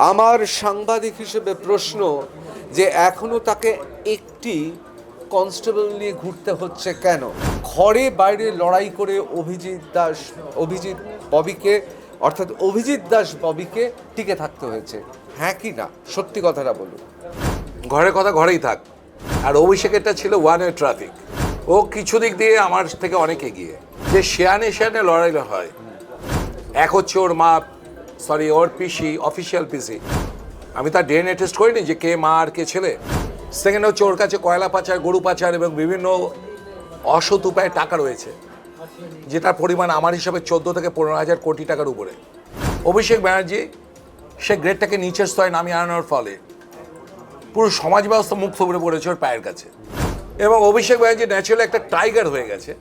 আমার সাংবাদিক হিসেবে প্রশ্ন যে এখনো তাকে একটি কনস্টেবল নিয়ে ঘুরতে হচ্ছে কেন? ঘরে বাইরে লড়াই করে অভিজিৎ ববিকে অর্থাৎ অভিজিৎ দাস ববিকে টিকে থাকতে হয়েছে, হ্যাঁ কি না? সত্যি কথাটা বলুন। ঘরের কথা ঘরেই থাক। আর অভিষেকেরটা ছিল ওয়ান ওয়ে ট্রাফিক। ও কিছু দিক দিয়ে আমার থেকে অনেক এগিয়ে। যে শেয়ানে লড়াই হয়, এক হচ্ছে ওর মা, ওর পিসি, অফিসিয়াল পিসি। আমি তার ডিএনএ টেস্ট করিনি যে কে মা আর কে ছেলে। সেকেন্ড হচ্ছে ওর কাছে কয়লা পাচার, গরু পাচার এবং বিভিন্ন অসৎ উপায়ে টাকা রয়েছে, যেটার পরিমাণ আমার হিসাবে 14 থেকে 15,000 কোটি টাকার উপরে। অভিষেক ব্যানার্জি সে গ্রেডটাকে নিচের স্তরে নামিয়ে আনার ফলে পুরো সমাজ ব্যবস্থা মুখ থুবড়ে পড়েছে ওর পায়ের কাছে। এবং অভিষেক ব্যানার্জি ন্যাচারালি একটা টাইগার হয়ে গেছে।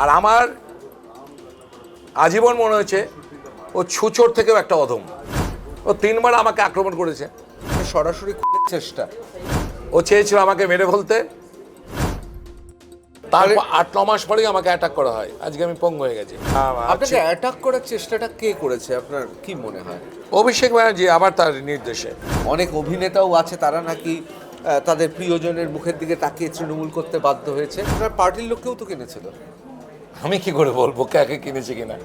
আর আমার আজীবন মনে হয়েছে ও ছুচোর থেকেও একটা অধম। ও 3বার আমাকে আক্রমণ করেছে, সরাসরি চেষ্টা। ও চেয়েছিল আমাকে মেরে ফেলতে। তারপর 8-9 মাস পরেই আমাকে অ্যাটাক করা হয়। আজকে আমি পঙ্গু হয়ে গেছি। আপনাকে অ্যাটাক করার চেষ্টাটা কে করেছে আপনার কি মনে হয়? অভিষেক ব্যানার্জি, আবার তার নির্দেশে। অনেক অভিনেতাও আছে তারা নাকি তাদের প্রিয়জনের মুখের দিকে তাকিয়ে তৃণমূল করতে বাধ্য হয়েছে। আপনার পার্টির লোককেও তো কিনেছিল। আমি কি করে বলবো কাকে কিনেছি কিনা?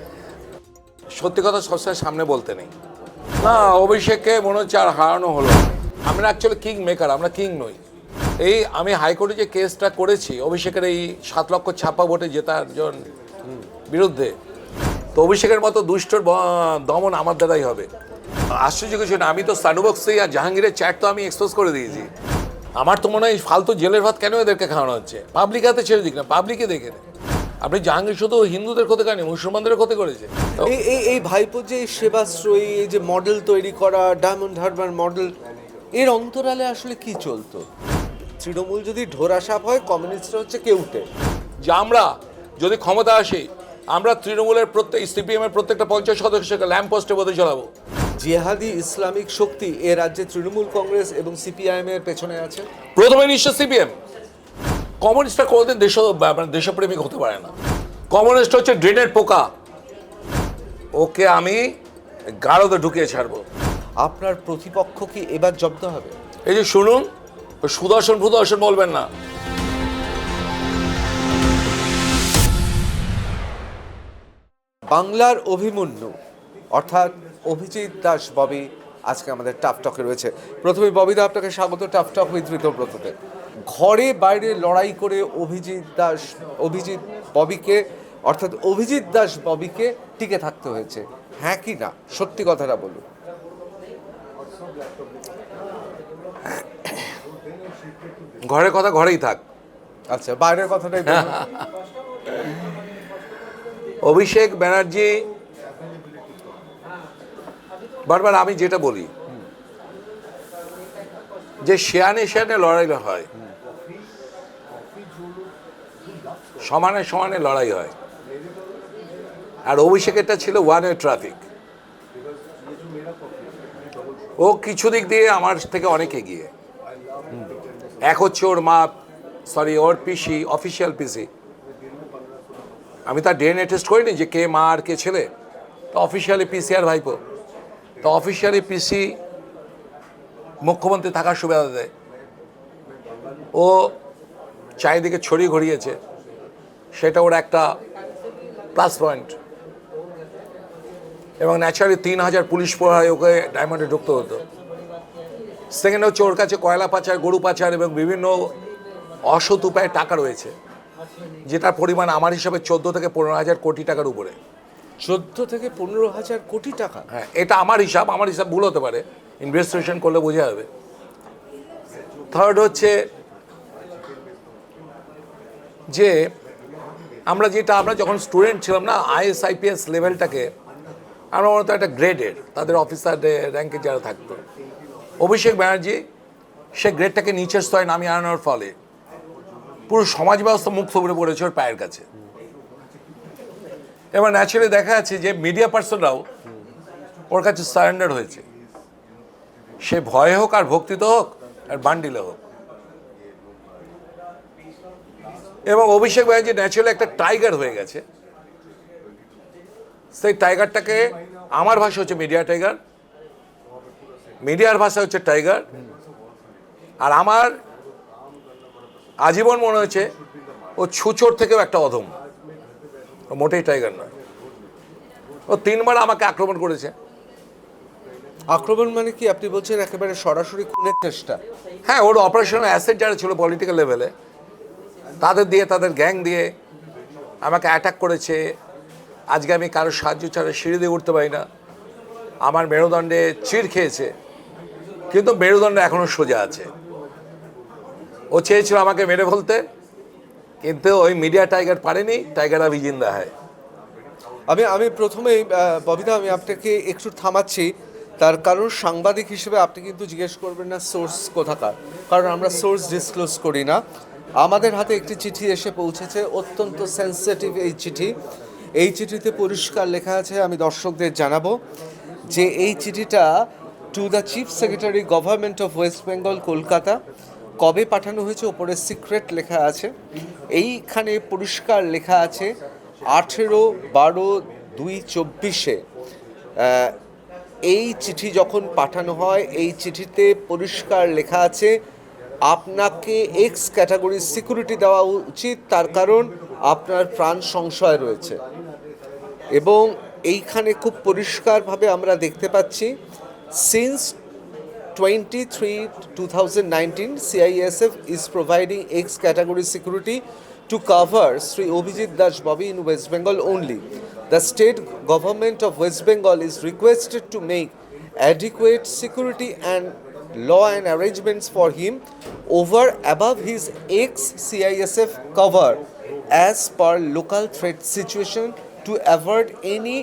সত্যি কথা সবসময় সামনে বলতে নেই। না, অভিষেককে মনে হচ্ছে আর হারানো হলো। আমরা অ্যাকচুয়ালি কিং মেকার, আমরা কিং নই। এই আমি হাইকোর্টে যে কেসটা করেছি অভিষেকের এই 7 লক্ষ ছাপ্পা ভোটে জেতার বিরুদ্ধে, তো অভিষেকের মতো দুষ্টর দমন আমার দ্বারাই হবে। আশ্চর্য কিছু না, আমি তো সানুবক্সি আর জাহাঙ্গীরের চ্যাট তো আমি এক্সপোজ করে দিয়েছি। আমার তো মনে হয় ফালতু জেলের ভাত কেন এদেরকে খাওয়ানো হচ্ছে? পাবলিক হাতে ছেড়ে দিক না, পাবলিকে দেখে নেয়। আপনি জাহাঙ্গীর শুধু হিন্দুদের ক্ষতি করেনি, মুসলমানদের ক্ষতি করেছে। এই ভাইপো যে সেবাশ্রয়ী, এই যে মডেল তৈরি করা, ডায়মন্ড হারবার মডেল, এর অন্তরালে আসলে কি চলতো? তৃণমূল যদি ঢোরা সাপ হয়, কমিউনিস্টরা হচ্ছে কেউটে। যে আমরা যদি ক্ষমতা আসি, আমরা তৃণমূলের সিপিএমের প্রত্যেকটা 50 সদস্যকে ল্যাম্প পোস্টে বোধে চালাবো। জিহাদি ইসলামিক শক্তি এ রাজ্যে তৃণমূল কংগ্রেস এবং সিপিআইএম এর পেছনে আছে। প্রথমে নিশ্চয় সিপিএম। কমিউনিস্টরা কোনোদিন দেশপ্রেমিক হতে পারে না। কমিউনিস্ট হচ্ছে ড্রেনের পোকা, ওকে আমি গাড়োতে ঢুকিয়ে ছাড়বো। আপনার প্রতিপক্ষ কি এবার জব্দ হবে? এই যে শুনুন, সুদর্শন বলবেন না। বাংলার অভিমন্যু অর্থাৎ অভিজিৎ দাস ববি আজকে আমাদের টাফ টকে রয়েছে। প্রথমে ববিদা, আপনাকে স্বাগত টাফ টক উইথ ঋতব্রততে। ঘরে বাইরে লড়াই করে অভিজিৎ ববিকে অর্থাৎ অভিজিৎ দাস ববিকে টিকে থাকতে হয়েছে, হ্যাঁ কি না? সত্যি কথাটা বলুন। ঘরের কথা ঘরেই থাক। আচ্ছা, বাইরের কথাটাই বলুন। অভিষেক ব্যানার্জি, বারবার আমি যেটা বলি যে শেয়ানে লড়াই হয়, সমানে লড়াই হয়। আর অভিষেকেরটা ছিল ওয়ান ওয়ে ট্রাফিক। ও কিছু দিক দিয়ে আমার থেকে অনেক এগিয়ে। এক হচ্ছে ওর মা, ওর পিসি, অফিসিয়াল পিসি। আমি তার ডিএনএ টেস্ট করিনি যে কে মা আর কে ছেলে। তো অফিসিয়ালি পিসি আর ভাইপো। তো অফিসিয়ালি পিসি মুখ্যমন্ত্রী থাকার সুবিধা দেয়। ও চারিদিকে ছড়িয়ে ঘড়িয়েছে, সেটা ওর একটা প্লাস পয়েন্ট। এবং ন্যাচারালি 3,000 পুলিশ প্রহরায় ওকে ডায়মন্ডে ঢুকতে হতো। সেকেন্ড হচ্ছে ওর কাছে কয়লা পাচার, গরু পাচার এবং বিভিন্ন অসৎ উপায়ে টাকা রয়েছে, যেটার পরিমাণ আমার হিসাবে 14 থেকে 15,000 কোটি টাকার উপরে। 14 থেকে 15,000 কোটি টাকা? হ্যাঁ, এটা আমার হিসাব ভুল হতে পারে, ইনভেস্টিগেশন করলে বোঝা যাবে। থার্ড হচ্ছে যে আমরা যখন স্টুডেন্ট ছিলাম না, আইএস আইপিএস লেভেলটাকে আমরা মনে হতো একটা গ্রেডের, তাদের অফিসার র্যাঙ্কে যারা থাকতো। অভিষেক ব্যানার্জি সে গ্রেডটাকে নিচের স্তরে নামিয়ে আনার ফলে পুরো সমাজ ব্যবস্থা মুখ থুবড়ে পড়েছে ওর পায়ের কাছে। এবার ন্যাচারালি দেখা যাচ্ছে যে মিডিয়া পার্সনরাও ওর কাছে সারেন্ডার হয়েছে, সে ভয়ে হোক আর ভক্তিতে হোক আর বান্ডিলে হোক। এবং অভিষেক ব্যানার্জি ন্যাচারালি একটা টাইগার হয়ে গেছে। সেই টাইগারটাকে আমার ভাষা হচ্ছে মিডিয়া টাইগার, মিডিয়ার ভাষা হচ্ছে টাইগার, আর আমার আজীবন মনে হয়েছে ও ছুচোর থেকেও একটা অধম, ও মোটেই টাইগার নয়। ও 3বার আমাকে আক্রমণ করেছে। আক্রমণ মানে কি আপনি বলছেন একেবারে সরাসরি খুনের চেষ্টা? হ্যাঁ, ওর অপারেশনাল অ্যাসেট যারা ছিল পলিটিক্যাল লেভেলে, তাদের দিয়ে, তাদের গ্যাং দিয়ে আমাকে অ্যাটাক করেছে। আজকে আমি কারোর সাহায্য ছাড়া সিঁড়ি দিয়ে উঠতে পারি না, আমার মেরুদণ্ডে চিড় খেয়েছে, কিন্তু মেরুদণ্ড এখনও সোজা আছে। ও চেয়েছিল আমাকে মেরে ফেলতে, কিন্তু ওই মিডিয়া টাইগার পারেনি, টাইগার আভি জিন্দা হয়। আমি প্রথমেই ববিদা আমি আপনাকে একটু থামাচ্ছি, তার কারণ সাংবাদিক হিসেবে আপনি কিন্তু জিজ্ঞেস করবেন না সোর্স কোথাকার, কারণ আমরা সোর্স ডিসক্লোজ করি না। আমাদের হাতে একটি চিঠি এসে পৌঁছেছে, অত্যন্ত সেন্সিটিভ এই চিঠি। এই চিঠিতে পরিষ্কার লেখা আছে, আমি দর্শকদের জানাবো যে এই চিঠিটা to the chief secretary government of West Bengal Kolkata. কবে পাঠানো হয়েছে ওপরে সিক্রেট লেখা আছে। এইখানে পরিষ্কার লেখা আছে 18/12/2024 এই চিঠি যখন পাঠানো হয়, এই চিঠিতে পরিষ্কার লেখা আছে আপনাকে এক্স ক্যাটাগরির সিকিউরিটি দেওয়া উচিত, তার কারণ আপনার প্রাণ সংশয় রয়েছে। এবং এইখানে খুব পরিষ্কারভাবে আমরা দেখতে পাচ্ছি since 23/2019 CISF is providing X category security to cover Sri Obhijit Das Bobby in West Bengal only. The state government of West Bengal is requested to make adequate security and law and arrangements for him over above his ex-CISF cover as per local threat situation to avoid any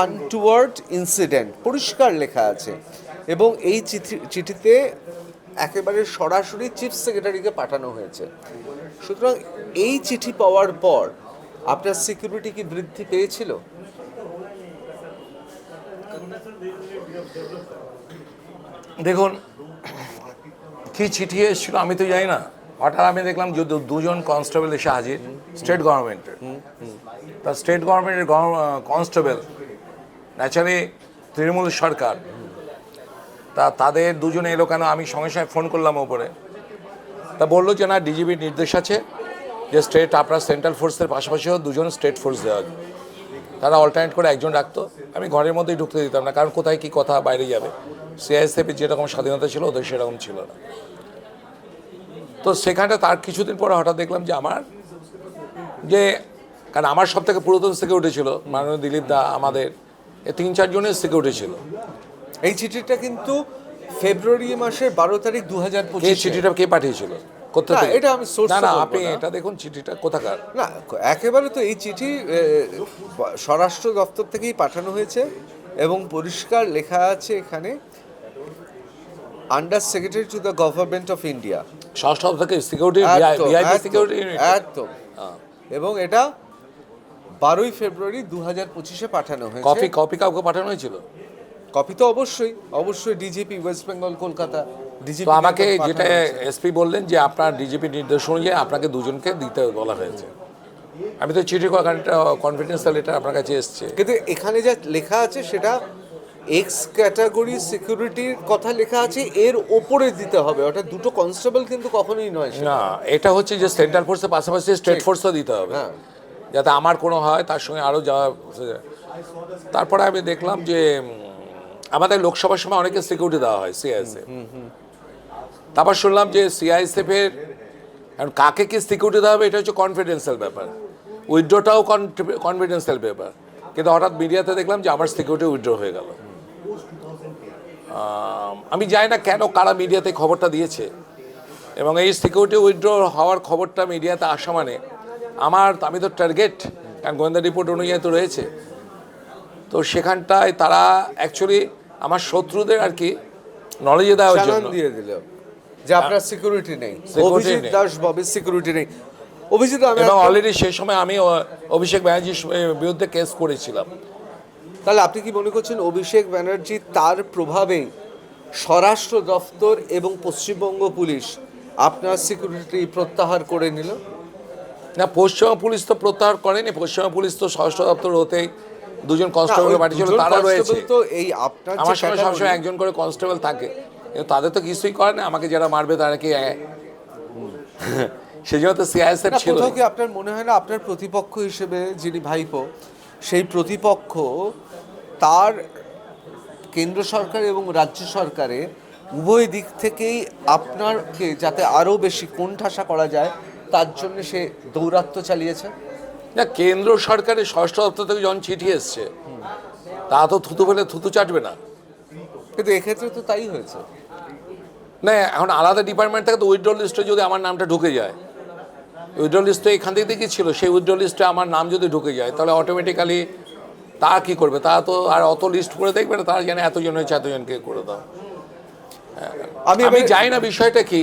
untoward incident. পরিষ্কার লেখা আছে এবং এই চিঠিতে একেবারে সরাসরি chief সেক্রেটারিকে পাঠানো হয়েছে। সুতরাং এই চিঠি পাওয়ার পর আপনার সিকিউরিটি কি বৃদ্ধি পেয়েছিল? দেখুন, কি চিঠি এসেছিল আমি তো জানি না। হঠাৎ আমি দেখলাম যে দুজন কনস্টেবল এসে হাজির স্টেট গভর্নমেন্টের। তা স্টেট গভর্নমেন্টের কনস্টেবল ন্যাচারালি তৃণমূল সরকার, তা তাদের দুজনে এলো কেন? আমি সঙ্গে সঙ্গে ফোন করলাম ওপরে, তা বললো যে না, ডিজিপির নির্দেশ আছে যে স্টেট আপনার সেন্ট্রাল ফোর্সের পাশাপাশিও দুজন স্টেট ফোর্স দেওয়া। তারা অল্টারনেট করে একজন রাখতো, আমি ঘরের মধ্যেই ঢুকতে দিতাম না, কারণ কোথায় কী কথা বাইরে যাবে। সিআইএসএফের যেরকম স্বাধীনতা ছিল ওদের সেরকম ছিল না। তো সেখানটা তার কিছুদিন পরে হঠাৎ দেখলাম যে আমার যে, কারণ আমার সব থেকে পুরাতন সিকিউরিটি ছিল মাননীয় দিলীপ দা, আমাদের 3-4 জনের সিকিউরিটি ছিল। এই চিঠিটা কিন্তু ফেব্রুয়ারি মাসের 12 তারিখ 2025। চিঠিটা কে পাঠিয়েছিল? না, এটা আমি সোর্স না, আপনি এটা দেখুন চিঠিটা কোথাকার। না, একেবারে তো এই চিঠি স্বরাষ্ট্র দপ্তর থেকেই পাঠানো হয়েছে এবং পরিষ্কার লেখা আছে এখানে under secretary to the government of India. স্বরাষ্ট্র থেকে সিকিউরিটি, ভিআইপি সিকিউরিটি একদম। এবং এটা 12ই ফেব্রুয়ারি 2025 পাঠানো হয়েছে। কপি কাউকে পাঠানো হয়েছিল? কপি তো অবশ্যই ডিজিপি ওয়েস্ট বেঙ্গল কলকাতা। তো আমাকে যেটা এসপি বললেন যে আপনার ডিজিপি নির্দেশ অনুযায়ী আপনাকে দুজনকে দিতে বলা হয়েছে। আমি তো চিঠি কনফিডেন্সিয়াল লেটার আপনার কাছে এসছে, কিন্তু এখানে যা লেখা আছে সেটা এক্স ক্যাটাগরি সিকিউরিটির কথা লেখা আছে, এর ওপরে দিতে হবে। ওটা দুটো কনস্টেবল কিন্তু কখনোই নয় না, এটা হচ্ছে যে সেন্ট্রাল ফোর্সের পাশাপাশি স্টেট ফোর্সও দিতে হবে, যাতে আমার কোনো হয় তার সঙ্গে আরও যাওয়া। তারপরে আমি দেখলাম যে আমাদের লোকসভার সময় অনেকে সিকিউরিটি দেওয়া হয় সিআইএসএফ। তারপর শুনলাম যে সিআইএসএফের কাকে কি সিকিউরিটি দেওয়া হবে এটা হচ্ছে কনফিডেন্সিয়াল ব্যাপার, উইথড্রটাও কনফিডেন্সিয়াল ব্যাপার। কিন্তু হঠাৎ মিডিয়াতে দেখলাম যে আমার সিকিউরিটি উইথড্র হয়ে গেল। আমি জানি না কেন কারা মিডিয়াতে খবরটা দিয়েছে, এবং এই সিকিউরিটি উইথড্র হওয়ার খবরটা মিডিয়াতে আসা মানে আমি তো টার্গেট, কারণ গোয়েন্দা রিপোর্ট অনুযায়ী তো রয়েছে। তো সেখানটায় তারা অ্যাকচুয়ালি আমার শত্রুদের আর কি নলেজে দেওয়ার জন্য দিয়ে দিল যে আপনার সিকিউরিটি নেই, অভিজিৎ দাস ববির সিকিউরিটি নেই। অভিজিৎ, এবং অলরেডি সেই সময় আমি অভিষেক ব্যানার্জির বিরুদ্ধে কেস করেছিলাম। তাহলে আপনি কি মনে করছেন অভিষেক ব্যানার্জি তার প্রভাবে স্বরাষ্ট্র দপ্তর এবং পশ্চিমবঙ্গ পুলিশ আপনার সিকিউরিটি প্রত্যাহার করে নিল? না, পশ্চিমবঙ্গ পুলিশ তো প্রত্যাহার করেনি। পশ্চিমবঙ্গ পুলিশ তো স্বরাষ্ট্র দপ্তর হতেই দুজন কনস্টেবল পাঠিয়েছিল, তারা রয়েছে। তো এই আপনার আমার সঙ্গে সবসময় একজন করে কনস্টেবল থাকে, কিন্তু তাদের তো কিছুই করে না, আমাকে যারা মারবে তারা কি সেই জন্য তো সিআইএসএফ ছিল। কোথাও কি আপনার মনে হয় না আপনার প্রতিপক্ষ হিসেবে যিনি ভাইপো, সেই প্রতিপক্ষ তার কেন্দ্র সরকার এবং রাজ্য সরকারে উভয় দিক থেকেই আপনারকে যাতে আরও বেশি কোণঠাসা করা যায় তার জন্য সে দৌরাত্ম্য চালিয়েছে? না, কেন্দ্র সরকারের স্বরাষ্ট্র দপ্তর থেকে যখন চিঠি এসছে, তা তো থুতু ফেলে থুতু চাটবে না। কিন্তু এক্ষেত্রে তো তাই হয়েছে না, এখন আলাদা ডিপার্টমেন্ট থেকে তো উইথড্রল লিস্টে যদি আমার নামটা ঢুকে যায়, উইথড্রল লিস্টে এখান থেকে দেখি ছিল, সেই উইথড্রল লিস্টে আমার নাম যদি ঢুকে যায়, তাহলে অটোমেটিক্যালি তা কি করবে? তা তো আর অত লিস্ট করে দেখবে না, তারা জানে এতজন হয়েছে, এতজনকে করে দাও। আমি জানি না বিষয়টা কি,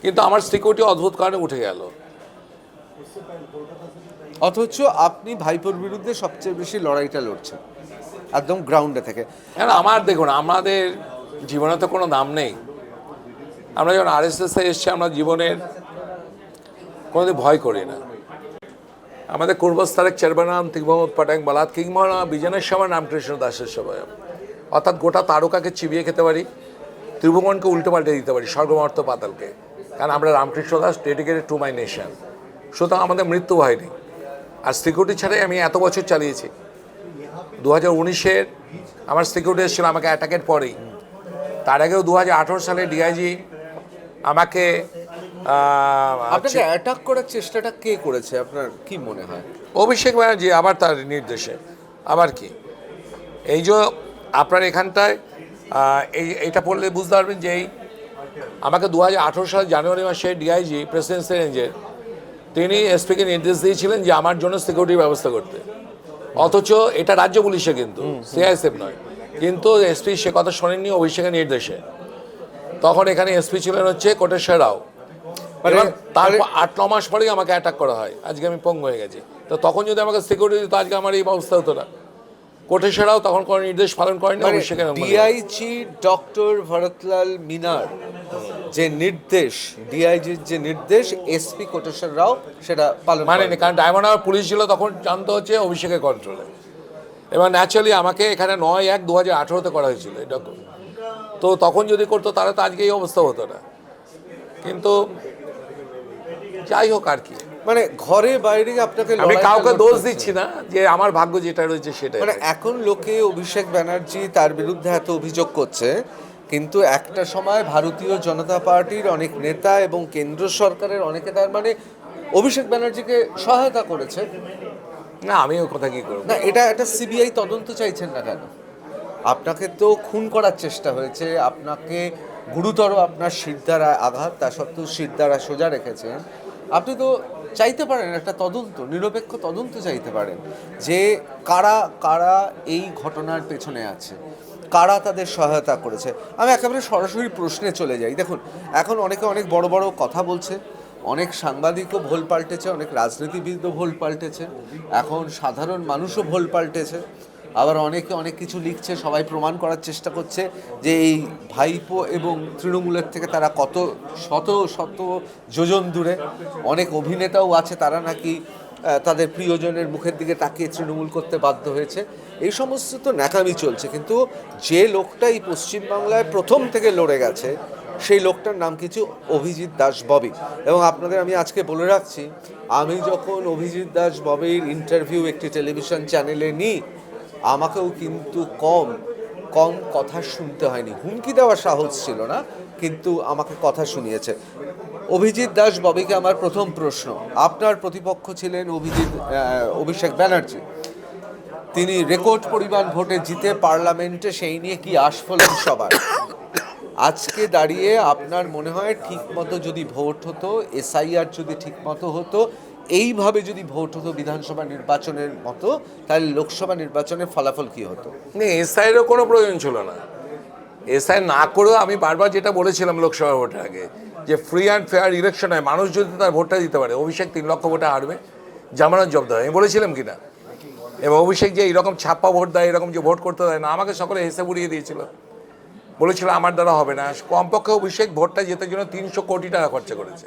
কিন্তু আমার সিকিউরিটি অদ্ভুত কারণে উঠে গেল। অথচ আপনি ভাইপোর বিরুদ্ধে সবচেয়ে বেশি লড়াইটা লড়ছেন একদম গ্রাউন্ডে থেকে। কেন আমার দেখুন, আমাদের জীবনে তো কোনো দাম নেই। আমরা যখন আরএসএসে এসছি, আমরা জীবনের কোনোদিন ভয় করি না। আমাদের কুর্বস্তারেক চেরবানাম তিগমত পাটাং বালাত কিংমা বিজনের সময় রামকৃষ্ণ দাসের সময়, অর্থাৎ গোটা তারকাকে চিবিয়ে খেতে পারি, ত্রিভুবনকে উল্টে পাল্টে দিতে পারি, স্বর্গমর্ত পাতালকে, কারণ আমরা Ramakrishna Das dedicated to my nation. সুতরাং আমাদের মৃত্যু ভয় নেই। আর সিকিউরিটি ছাড়াই আমি এত বছর চালিয়েছি। 2019-এর আমার সিকিউরিটি এসেছিল আমাকে অ্যাটাকের পরেই। তার আগেও 2018 সালে ডিআইজি আমাকে আপনাকে অ্যাটাক করার চেষ্টাটা কে করেছে আপনার কি মনে হয়? অভিষেক ব্যানার্জি, আবার তার নির্দেশে। আবার কি, এই যে আপনার এখানটায় এইটা পড়লে বুঝতে পারবেন যে আমাকে 2018 সালের জানুয়ারি মাসে ডিআইজি প্রেসিডেন্সি রেঞ্জের তিনি এসপিকে নির্দেশ দিয়েছিলেন যে আমার জন্য সিকিউরিটির ব্যবস্থা করতে। অথচ এটা রাজ্য পুলিশে, কিন্তু সিআইএসএফ নয়। কিন্তু এসপি সে কথা শোনেননি অভিষেকের নির্দেশে। তখন এখানে এসপি ছিলেন হচ্ছে কোটেশ্বর রাও। তারপর 8-9 মাস পরেই আমাকে অ্যাটাক করা হয়। আজকে আমি পঙ্গু হয়ে গেছি। তো তখন যদি আমাকে সিকিউরিটি দিত, আজকে আমার এই অবস্থা হতো না। কোটেশ্বর রাও তখন কোনো নির্দেশ পালন করেনি অভিষেকের। ডিআইজি ডক্টর ভরতলাল মিনার যে নির্দেশ, ডিআইজির যে নির্দেশ, এসপি কোটেশ্বর রাও সেটা পালন মানেনি, কারণ ডায়মন্ড হারবার পুলিশ ছিল তখন জানতে হচ্ছে অভিষেকের কন্ট্রোলে। এবার ন্যাচারালি আমাকে এখানে 9/1/2018-তে করা হয়েছিল এটা। তো তখন যদি করতো তাহলে তো আজকে এই অবস্থা হতো না। কিন্তু যাই হোক আর কি, মানে ঘরে বাইরে আপনাকে আমি কাউকে দোষ দিচ্ছি না, যে আমার ভাগ্য যেটা রয়েছে সেটা। মানে এখন লোকে অভিষেক ব্যানার্জি তার বিরুদ্ধে এত অভিযোগ করছে, কিন্তু একটা সময় ভারতীয় জনতা পার্টির অনেক নেতা এবং কেন্দ্র সরকারের অনেকে তার মানে অভিষেক ব্যানার্জিকে সহায়তা করেছে। না, আমি ওই কথা কি করব? না, এটা একটা সিবিআই তদন্ত চাইছেন না কেন? আপনাকে তো খুন করার চেষ্টা হয়েছে, আপনাকে গুরুতর আপনার শিরদাঁড়া আঘাত, তা সত্ত্বেও শিরদাঁড়া সোজা রেখেছেন। আপনি তো চাইতে পারেন একটা তদন্ত, নিরপেক্ষ তদন্ত চাইতে পারেন, যে কারা কারা এই ঘটনার পেছনে আছে, কারা তাদের সহায়তা করেছে। আমি একেবারে সরাসরি প্রশ্নে চলে যাই। দেখুন, এখন অনেকে অনেক বড় বড় কথা বলছে, অনেক সাংবাদিকও ভোল পাল্টেছে, অনেক রাজনীতিবিদও ভোল পাল্টেছে, এখন সাধারণ মানুষও ভোল পাল্টেছে, আবার অনেকে অনেক কিছু লিখছে, সবাই প্রমাণ করার চেষ্টা করছে যে এই ভাইপো এবং তৃণমূলের থেকে তারা কত শত শত যোজন দূরে। অনেক অভিনেতাও আছে, তারা নাকি তাদের প্রিয়জনের মুখের দিকে তাকিয়ে তৃণমূল করতে বাধ্য হয়েছে। এই সমস্ত তো ন্যাকামি চলছে, কিন্তু যে লোকটা এই পশ্চিমবাংলায় প্রথম থেকে লড়ে গেছে সেই লোকটার নাম কিছু অভিজিৎ দাস ববি। এবং আপনাদের আমি আজকে বলে রাখছি, আমি যখন অভিজিৎ দাস ববির ইন্টারভিউ একটি টেলিভিশন চ্যানেলে নিই, আমাকেও কিন্তু কম কথা শুনতে হয়নি। হুমকি দেওয়ার সাহস ছিল না, কিন্তু আমাকে কথা শুনিয়েছে। অভিজিৎ দাস ববিকে আমার প্রথম প্রশ্ন, আপনার প্রতিপক্ষ ছিলেন অভিষেক ব্যানার্জি, তিনি রেকর্ড পরিমাণ ভোটে জিতে পার্লামেন্টে, সেই নিয়ে কি আস্ফালন সবার। আজকে দাঁড়িয়ে আপনার মনে হয় ঠিক মতো যদি ভোট হতো, এসআইআর যদি ঠিক মতো হতো, এইভাবে যদি ভোট হতো বিধানসভা নির্বাচনের মতো, তাহলে লোকসভা নির্বাচনের ফলাফল কি হতো? না, এসআইয়েরও কোনো প্রয়োজন ছিল না। এসআই না করেও আমি বারবার যেটা বলেছিলাম লোকসভা ভোটের আগে, যে ফ্রি অ্যান্ড ফেয়ার ইলেকশন হয়, মানুষ যদি তার ভোটটা দিতে পারে। অভিষেক 3 লক্ষ ভোটে হারবে, জামানত জব্দ হয়, আমি বলেছিলাম কিনা? এবং অভিষেক যে এইরকম ছাপ্পা ভোট দেয়, এরকম যে ভোট করতে দেয় না, আমাকে সকলে হেসে উড়িয়ে দিয়েছিল, বলেছিল আমার দ্বারা হবে না। কমপক্ষে অভিষেক ভোটটা জেতার জন্য 300 কোটি টাকা খরচা করেছে।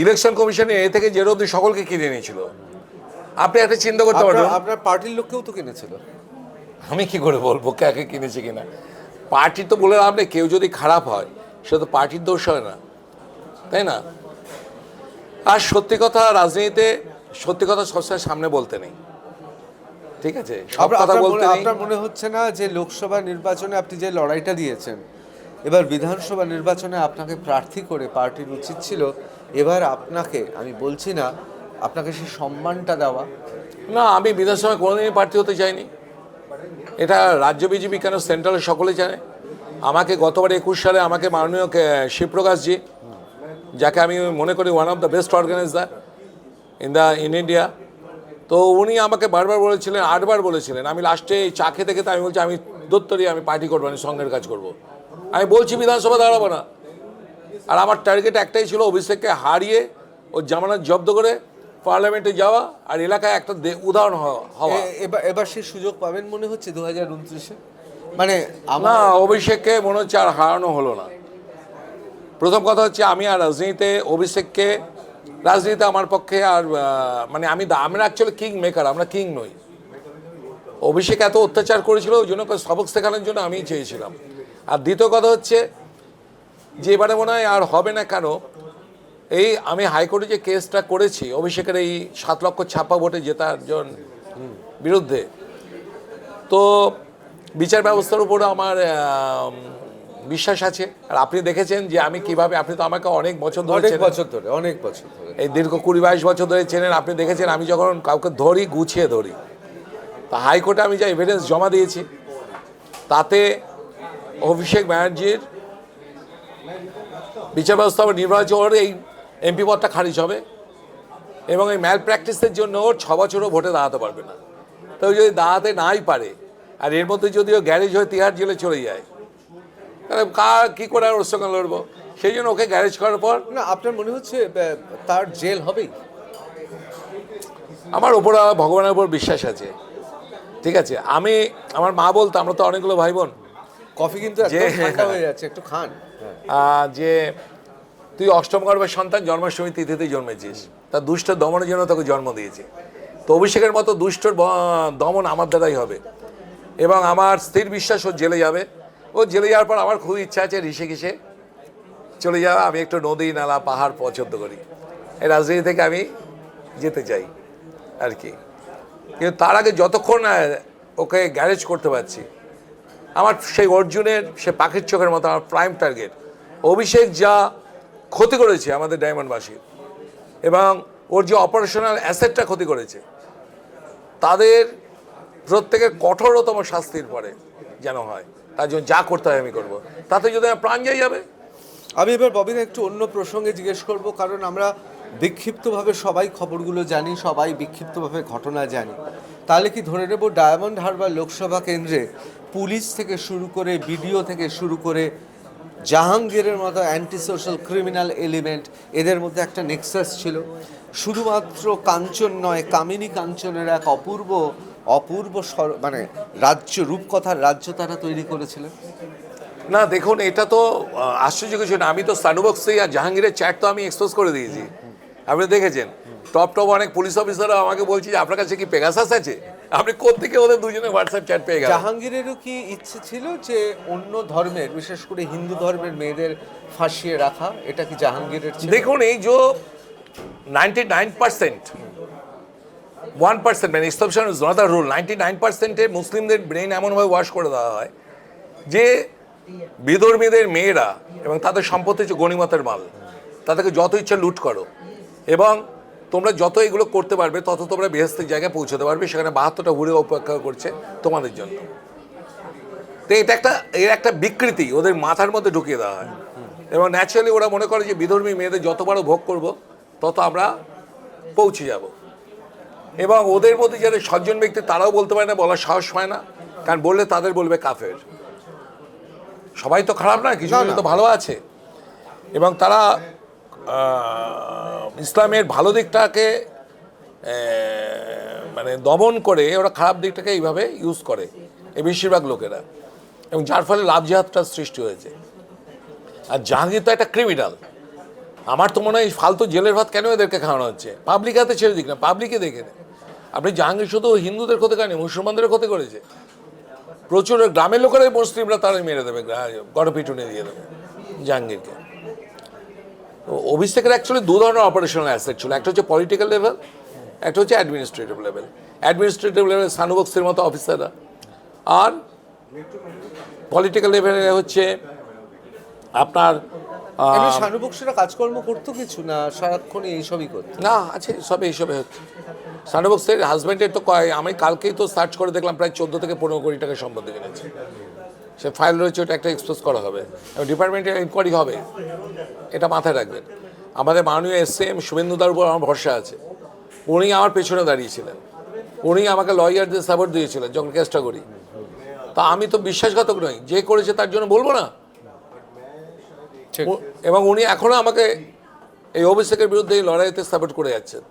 ইলেকশন কমিশনে এ থেকে জেরো অবধি সকলকে কিনে নিয়েছিল। আপনি একটা চিন্তা করতে পারবেন, আপনার পার্টির লোককেও তো কিনেছিল। আমি কি করে বলবো কাকে কিনেছে কিনা? পার্টি তো বলে লাভ নেই, কেউ যদি খারাপ হয় সেটা তো পার্টির দোষ হয় না, তাই না? আর সত্যি কথা, রাজনীতিতে সত্যি কথা সবসময় সামনে বলতে নেই, ঠিক আছে? সব কথা বলতে নেই। আপনার মনে হচ্ছে না যে লোকসভা নির্বাচনে আপনি যে লড়াইটা দিয়েছেন, এবার বিধানসভা নির্বাচনে আপনাকে প্রার্থী করে পার্টির উচিত ছিল এবার আপনাকে, আমি বলছি না আপনাকে সেই সম্মানটা দেওয়া? না, আমি বিধানসভায় কোনোদিনই প্রার্থী হতে চাইনি। এটা রাজ্য বিজেপি কেন, সেন্ট্রালে সকলে জানে। আমাকে গতবার 21 সালে আমাকে মাননীয় শিবপ্রকাশজি, যাকে আমি মনে করি one of the best organiser in India, তো উনি আমাকে বারবার বলেছিলেন, 8 বার বলেছিলেন। আমি লাস্টে চা খেতে খেতে আমি বলছি আমি দত্তরি, আমি পার্টি করবো, আমি সঙ্গের কাজ করব। আমি বলছি বিধানসভা দাঁড়াবো না। আর আমার টার্গেট একটাই ছিল, অভিষেককে হারিয়ে ওর জামানত জব্দ করে পার্লামেন্টে যাওয়া আর এলাকায় একটা উদাহরণ হওয়া। এবার সেই সুযোগ পাবেন মনে হচ্ছে 2029-এ? মানে না, অভিষেককে মনে হচ্ছে আর হারানো হলো না। প্রথম কথা হচ্ছে আমি আর রাজনীতিতে অভিষেককে, রাজনীতিতে আমার পক্ষে আর মানে আমরা অ্যাকচুয়ালি কিং মেকার, আমরা কিং নই। অভিষেক এত অত্যাচার করেছিল, ওই জন্য সবক শেখানোর জন্য আমিই চেয়েছিলাম। আর দ্বিতীয় কথা হচ্ছে যে এবারে মনে হয় আর হবে না। কেন? এই আমি হাইকোর্টে যে কেসটা করেছি অভিষেকের এই 7 লক্ষ ছাপ্পা ভোটে জেতার বিরুদ্ধে, তো বিচার ব্যবস্থার উপরে আমার বিশ্বাস আছে। আর আপনি দেখেছেন যে আমি কিভাবে, আপনি তো আমাকে অনেক বছর ধরে এই দীর্ঘ 20-22 বছর ধরে চেনেন। আপনি দেখেছেন আমি যখন কাউকে ধরি গুছিয়ে ধরি। তা হাইকোর্টে আমি যা এভিডেন্স জমা দিয়েছি তাতে অভিষেক ব্যানার্জির বিচার ব্যবস্থা নির্বাচন ওর এই এমপি পদটা খারিজ হবে এবং এই ম্যাল প্র্যাকটিসের জন্য ওর 6 বছরও ভোটে দাঁড়াতে পারবে না। তো যদি দাঁড়াতে নাই পারে আর এর মধ্যে যদিও গ্যারেজ হয়ে তিহার জেলে চলে যায়, তাহলে কী করে আর ওর সঙ্গে লড়বো? সেই জন্য ওকে গ্যারেজ করার পর, না আপনার মনে হচ্ছে তার জেল হবেই? আমার ওপর ভগবানের উপর বিশ্বাস আছে, ঠিক আছে? আমার মা বলতো, আমরা তো অনেকগুলো ভাই বোন, কফি কিন্তু একদম ঠান্ডা হয়ে যাচ্ছে, একটু খান। যে তুই অষ্টম গর্ভের সন্তান, জন্মাষ্টমী তিথিতেই জন্মেছিস, তা দুষ্ট দমনের জন্য তোকে জন্ম দিয়েছে। তো অভিষেকের মতো দুষ্টর দমন আমার দ্বারাই হবে এবং আমার স্থির বিশ্বাস ও জেলে যাবে। ও জেলে যাওয়ার পর আমার খুব ইচ্ছা আছে ঋষিকেশে চলে যাওয়া। আমি একটু নদী নালা পাহাড় পছন্দ করি, এই রাজনীতি থেকে আমি যেতে চাই আর কি। কিন্তু তার আগে যতক্ষণ ওকে গ্যারেজ করতে পারছি, আমার সেই অর্জুনের সে পাখির চোখের মতো আমার প্রাইম টার্গেট। অভিষেক যা ক্ষতি করেছে আমাদের ডায়মন্ডবাসীর এবং ওর যে অপারেশনাল অ্যাসেটটা ক্ষতি করেছে, তাদের প্রত্যেকের কঠোরতম শাস্তির পরে যেন হয়, তার জন্য যা করতে হয় আমি করবো। তাতে যদি আমার প্রাণ যাবে। আমি এবার ববিদা একটু অন্য প্রসঙ্গে জিজ্ঞেস করব, কারণ আমরা বিক্ষিপ্তভাবে সবাই খবরগুলো জানি, সবাই বিক্ষিপ্তভাবে ঘটনা জানি। তাহলে কি ধরে নেব ডায়মন্ড হারবার লোকসভা কেন্দ্রে পুলিশ থেকে শুরু করে বিডিও থেকে শুরু করে জাহাঙ্গীরের মতো অ্যান্টি সোশ্যাল ক্রিমিনাল এলিমেন্ট, এদের মধ্যে একটা নেক্সাস ছিল? শুধুমাত্র কাঞ্চন নয়, কামিনী কাঞ্চনের এক অপূর্ব মানে রাজ্য, রূপকথার রাজ্য তারা তৈরি করেছিলেন। না দেখুন, এটা তো আশ্চর্য কিছু না। আমি তো সানুবক্সি আর জাহাঙ্গীরের চ্যাট তো আমি এক্সপোজ করে দিয়েছি, আপনি দেখেছেন। টপ অনেক পুলিশ অফিসাররা আমাকে বলছি যে আপনার কাছে কি পেগাসাস আছে? আপনি কোত্থেকে ওদের দুজনে হোয়াটসঅ্যাপ চ্যাট পেয়ে গেলেন? জাহাঙ্গীরেরও কি ইচ্ছে ছিল যে অন্য ধর্মের, বিশেষ করে হিন্দু ধর্মের মেয়েদের ফাঁসিয়ে রাখা? এটা কি জাহাঙ্গীরের ছিল? দেখুন, এই যে 99%, 1% মানে exception is not the rule. 99%-এ মুসলিমদের ব্রেন এমনভাবে ওয়াশ করে দেওয়া হয় যে বিধর্মীদের মেয়েরা এবং তাদের সম্পত্তি হচ্ছে গণিমতের মাল, তাদেরকে যত ইচ্ছা লুট করো এবং তোমরা যত এগুলো করতে পারবে তত তোমরা বেহেস্তের জায়গায় পৌঁছতে পারবে। সেখানে 72টা হুড়ে অপেক্ষা করছে তোমাদের জন্য। তো এর একটা বিকৃতি ওদের মাথার মধ্যে ঢুকিয়ে দেওয়া হয় এবং ন্যাচারালি ওরা মনে করে যে বিধর্মী মেয়েদের যত বড় ভোগ করব তত আমরা পৌঁছে যাব। এবং ওদের মধ্যে যারা সজ্জন ব্যক্তি তারাও বলতে পারে না, বলার সাহস পায় না, কারণ বললে তাদের বলবে কাফের। সবাই তো খারাপ না, কিছু তো ভালো আছে এবং তারা ইসলামের ভালো দিকটাকে মানে দমন করে ওরা খারাপ দিকটাকে এইভাবে ইউজ করে এই বেশিরভাগ লোকেরা, এবং যার ফলে লাভ জেহাদটার সৃষ্টি হয়েছে। আর জাহাঙ্গীর তো একটা ক্রিমিনাল। আমার তো মনে হয় ফালতু জেলের ভাত কেন এদেরকে খাওয়ানো হচ্ছে? পাবলিক হাতে ছেড়ে দিক না, পাবলিকে দেখে নেয়। আপনি জাহাঙ্গীর শুধু হিন্দুদের ক্ষতি করেনি, মুসলমানদের ক্ষতি করেছে। প্রচুর গ্রামের লোকেরাই মুসলিমরা তারা মেরে দেবে, গণপিটুনি দিয়ে দেবে জাহাঙ্গীরকে। অভিষেকের অ্যাকচুয়ালি দু ধরনের অপারেশনাল অ্যাসেট ছিল, একটা হচ্ছে পলিটিক্যাল লেভেল, একটা হচ্ছে অ্যাডমিনিস্ট্রেটিভ লেভেল। অ্যাডমিনিস্ট্রেটিভ লেভেলে সানুবক্সির মতো অফিসাররা, আর পলিটিক্যাল লেভেলে হচ্ছে আপনার শানুবক্সিরা কাজকর্ম করতো কিছু না, সারাক্ষণ এইসবই করতো না আছে, সব এইসবে হচ্ছে। সানুবক্সের হাজব্যান্ডের তো আমি কালকেই তো সার্চ করে দেখলাম প্রায় 14 থেকে 15 কোটি টাকা সম্পত্তি কিনেছে। সে ফাইল রয়েছে, ওটা একটা এক্সপোজ করা হবে, ডিপার্টমেন্টের ইনকোয়ারি হবে, এটা মাথায় রাখবেন। আমাদের মাননীয় এসএম শুভেন্দুদার উপর আমার ভরসা আছে, উনি আমার পেছনে দাঁড়িয়েছিলেন, উনি আমাকে লয়ারদের সাপোর্ট দিয়েছিলেন যখন কেসটা করি। তা আমি তো বিশ্বাসঘাতক নই, যে করেছে তার জন্য বলবো না। এবং উনি এখনও আমাকে এই অভিষেকের বিরুদ্ধে এই লড়াইতে সাপোর্ট করে যাচ্ছেন।